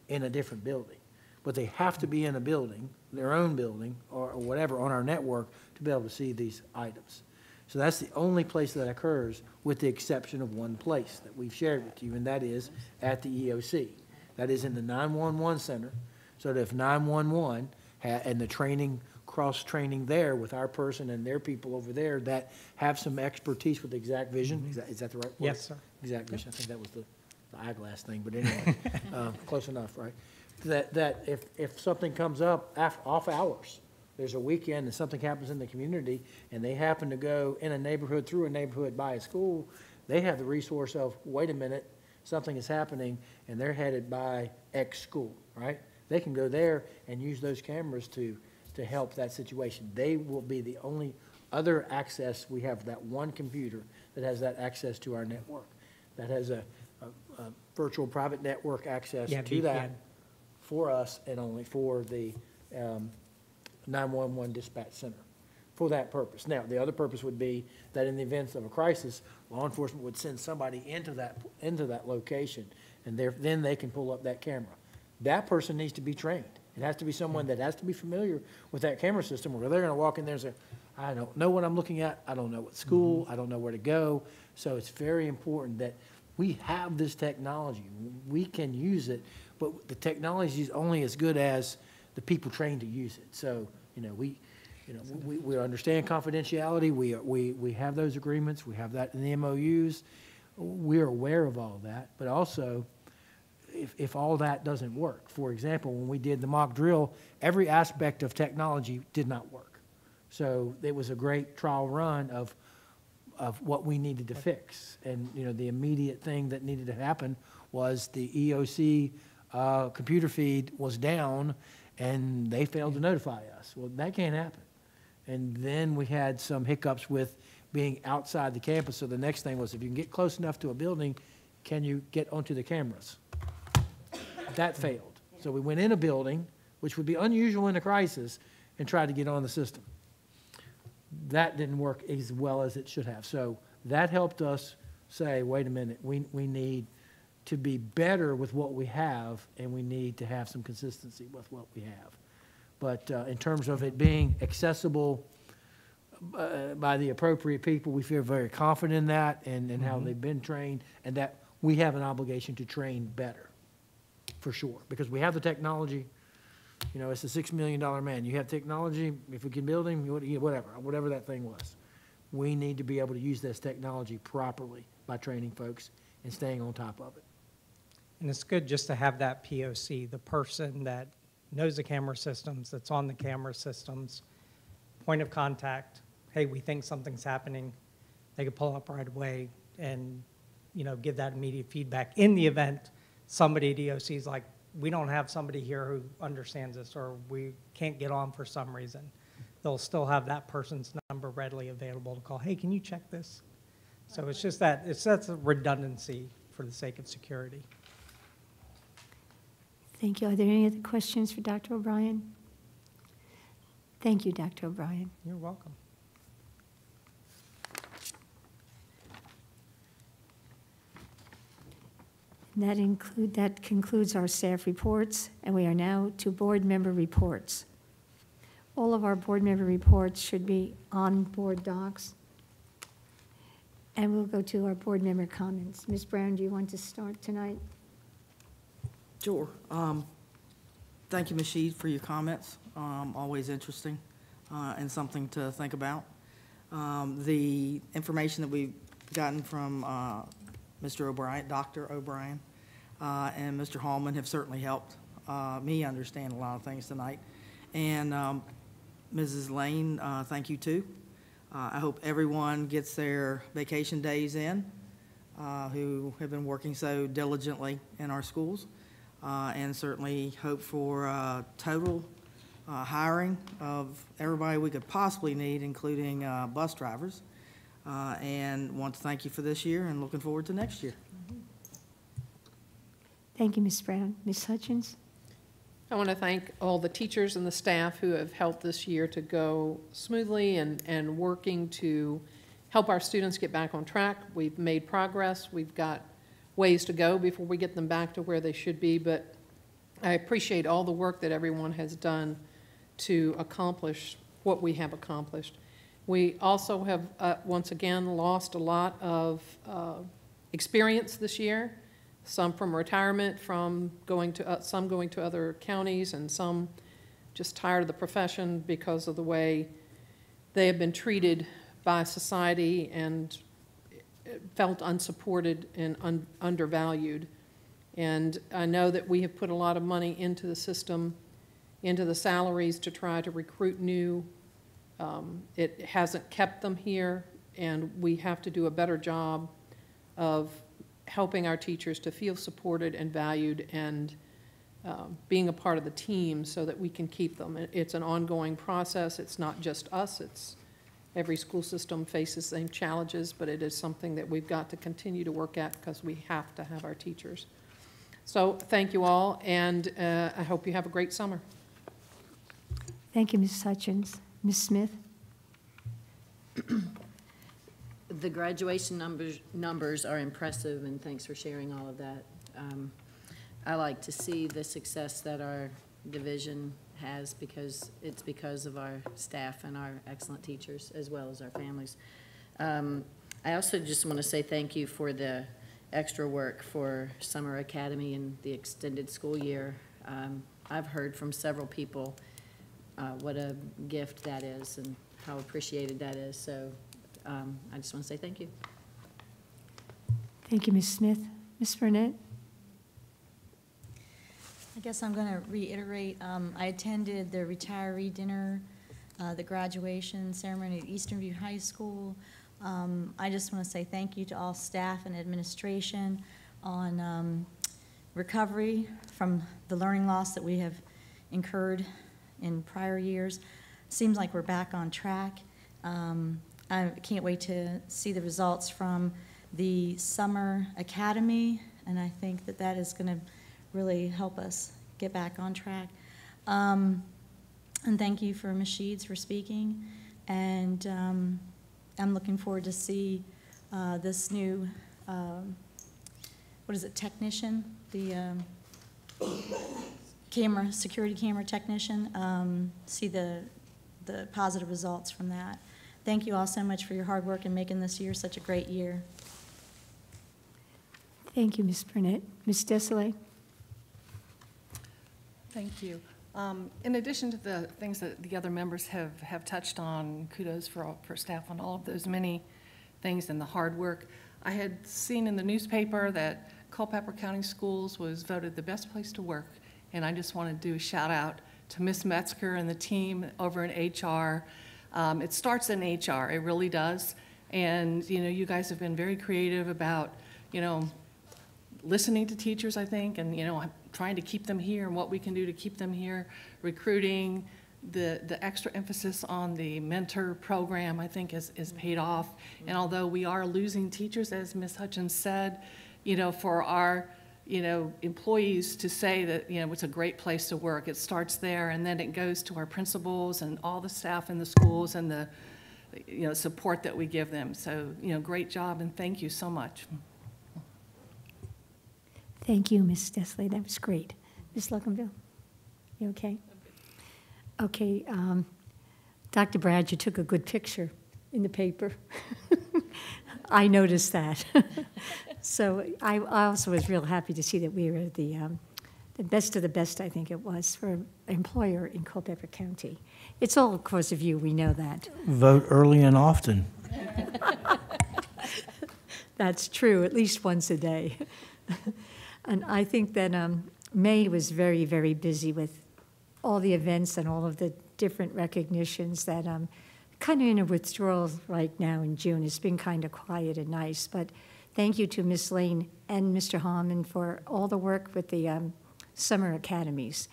in a different building. But they have to be in a building, their own building, or whatever, on our network to be able to see these items. So that's the only place that occurs, with the exception of one place that we've shared with you, and that is at the EOC. That is in the 911 center, so that if 911 and the training, cross-training there with our person and their people over there that have some expertise with ExactVision, is that the right word? Yes, sir. ExactVision, I think that was the eyeglass thing, but anyway, close enough, right? That if something comes up off hours, there's a weekend and something happens in the community and they happen to go in a neighborhood, through a neighborhood by a school, they have the resource of, wait a minute, something is happening and they're headed by X school, right? They can go there and use those cameras to help that situation. They will be the only other access. We have that one computer that has that access to our network, that has a virtual private network access to that for us and only for the 911 dispatch center for that purpose. Now, the other purpose would be that in the event of a crisis, law enforcement would send somebody into that location, and then they can pull up that camera. That person needs to be trained. It has to be someone that has to be familiar with that camera system, or they're going to walk in there and say, I don't know what I'm looking at, I don't know what school, I don't know where to go. So it's very important that we have this technology. We can use it, but the technology is only as good as the people trained to use it. So, we understand confidentiality. We have those agreements. We have that in the MOUs. We're aware of all that, but also, if all that doesn't work, for example, when we did the mock drill, every aspect of technology did not work. So it was a great trial run of what we needed to fix. And, the immediate thing that needed to happen was the EOC computer feed was down and they failed to notify us. Well, that can't happen. And then we had some hiccups with being outside the campus. So the next thing was, if you can get close enough to a building, can you get onto the cameras? That failed. So we went in a building which would be unusual in a crisis, and tried to get on the system. That didn't work as well as it should have. So that helped us say, wait a minute, we need to be better with what we have, and we need to have some consistency with what we have. But in terms of it being accessible by the appropriate people, we feel very confident in that and how they've been trained, and that we have an obligation to train better, for sure, because we have the technology. You know, it's a $6 million man. You have technology, if we can build him, whatever that thing was. We need to be able to use this technology properly by training folks and staying on top of it. And it's good just to have that POC, the person that knows the camera systems, that's on the camera systems, point of contact. Hey, we think something's happening. They could pull up right away and, you know, give that immediate feedback. In the event somebody at EOC is like, we don't have somebody here who understands this, or we can't get on for some reason, they'll still have that person's number readily available to call. Hey, can you check this? So it's just that, that's a redundancy for the sake of security. Thank you. Are there any other questions for Dr. O'Brien? Thank you, Dr. O'Brien. You're welcome. And that concludes our staff reports, and we are now to board member reports. All of our board member reports should be on board docs. And we'll go to our board member comments. Ms. Brown, do you want to start tonight? Sure. Thank you, Ms. Sheed, for your comments. Always interesting and something to think about. The information that we've gotten from Mr. O'Brien, Dr. O'Brien, and Mr. Hallman have certainly helped me understand a lot of things tonight. And Mrs. Lane, thank you too. I hope everyone gets their vacation days in who have been working so diligently in our schools, and certainly hope for total hiring of everybody we could possibly need, including bus drivers. And want to thank you for this year and looking forward to next year. Thank you, Ms. Brown. Ms. Hutchins? I want to thank all the teachers and the staff who have helped this year to go smoothly and working to help our students get back on track. We've made progress. We've got ways to go before we get them back to where they should be, but I appreciate all the work that everyone has done to accomplish what we have accomplished. We also have, once again, lost a lot of experience this year, some from retirement, from going to, some going to other counties, and some just tired of the profession because of the way they have been treated by society and felt unsupported and undervalued. And I know that we have put a lot of money into the system, into the salaries to try to recruit new. It hasn't kept them here, and we have to do a better job of helping our teachers to feel supported and valued and being a part of the team so that we can keep them. It's an ongoing process. It's not just us. It's every school system faces the same challenges, but it is something that we've got to continue to work at because we have to have our teachers. So thank you all, and I hope you have a great summer. Thank you, Ms. Hutchins. Ms. Smith? The graduation numbers are impressive, and thanks for sharing all of that. I like to see the success that our division has because it's because of our staff and our excellent teachers as well as our families. I also just want to say thank you for the extra work for Summer Academy and the extended school year. I've heard from several people what a gift that is and how appreciated that is. So I just want to say thank you. Thank you, Ms. Smith. Ms. Burnett? I guess I'm going to reiterate, I attended the retiree dinner, the graduation ceremony at Eastern View High School. I just want to say thank you to all staff and administration on recovery from the learning loss that we have incurred in prior years. Seems like we're back on track. I can't wait to see the results from the Summer Academy, and I think that that is going to really help us get back on track. And thank you for Ms. Sheeds for speaking. And I'm looking forward to see this new, what is it, technician? The security camera technician, see the positive results from that. Thank you all so much for your hard work in making this year such a great year. Thank you, Ms. Burnett. Ms. Desalegn? Thank you. In addition to the things that the other members have touched on, kudos for staff on all of those many things and the hard work. I had seen in the newspaper that Culpeper County Schools was voted the best place to work, and I just want to do a shout out to Ms. Metzger and the team over in HR. It starts in HR, it really does, and you guys have been very creative about listening to teachers, I think, and trying to keep them here and what we can do to keep them here, recruiting, the extra emphasis on the mentor program, I think, is paid off. And although we are losing teachers, as Ms. Hutchins said, for our employees to say that it's a great place to work, it starts there, and then it goes to our principals and all the staff in the schools and the support that we give them. So great job, and thank you so much. Thank you, Ms. Desalegn. That was great. Ms. Luckenbill, you okay? Okay. Dr. Brad, you took a good picture in the paper. I noticed that. So I also was real happy to see that we were the best of the best, I think it was, for an employer in Culpeper County. It's all because of you, we know that. Vote early and often. That's true, at least once a day. And I think that May was very, very busy with all the events and all of the different recognitions that kind of in a withdrawal right now in June. It's been kind of quiet and nice, but thank you to Ms. Lane and Mr. Harmon for all the work with the summer academies.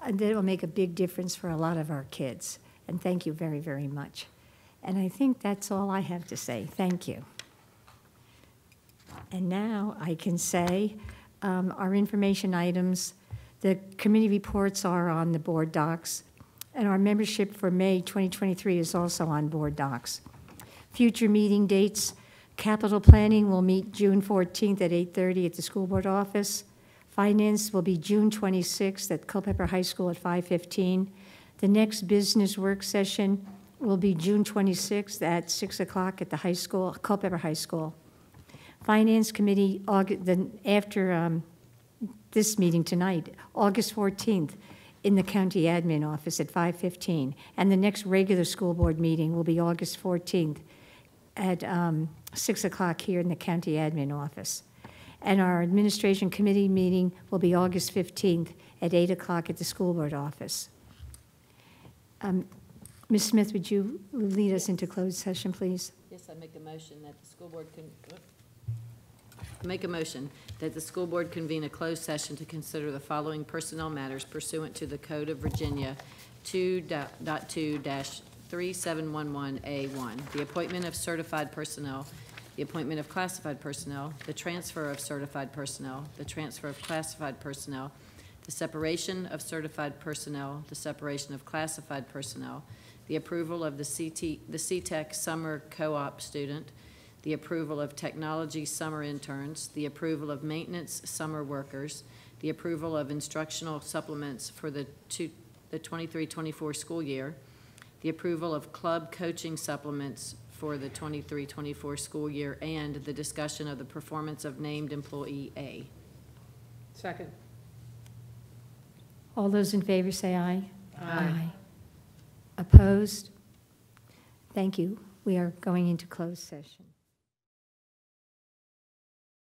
And it will make a big difference for a lot of our kids. And thank you very, very much. And I think that's all I have to say. Thank you. And now I can say our information items, the committee reports are on the board docs, and our membership for May 2023 is also on board docs. Future meeting dates, capital planning will meet June 14th at 8:30 at the school board office. Finance will be June 26th at Culpeper High School at 5:15. The next business work session will be June 26th at 6 o'clock at the high school, Culpeper High School. Finance Committee, after this meeting tonight, August 14th, in the county admin office at 5:15. And the next regular school board meeting will be August 14th at 6 o'clock here in the county admin office. And our administration committee meeting will be August 15th at 8 o'clock at the school board office. Ms. Smith, would you lead us into closed session, please? Yes, I make a motion that the school board convene a closed session to consider the following personnel matters pursuant to the Code of Virginia 2.2-3711A1, the appointment of certified personnel, the appointment of classified personnel, the transfer of certified personnel, the transfer of classified personnel, the separation of certified personnel, the separation of classified personnel, the approval of the CTEC summer co-op student, the approval of technology summer interns, the approval of maintenance summer workers, the approval of instructional supplements for the 23-24 school year, the approval of club coaching supplements for the 23-24 school year, and the discussion of the performance of named employee A. Second. All those in favor say aye. Aye. Opposed? Thank you. We are going into closed session.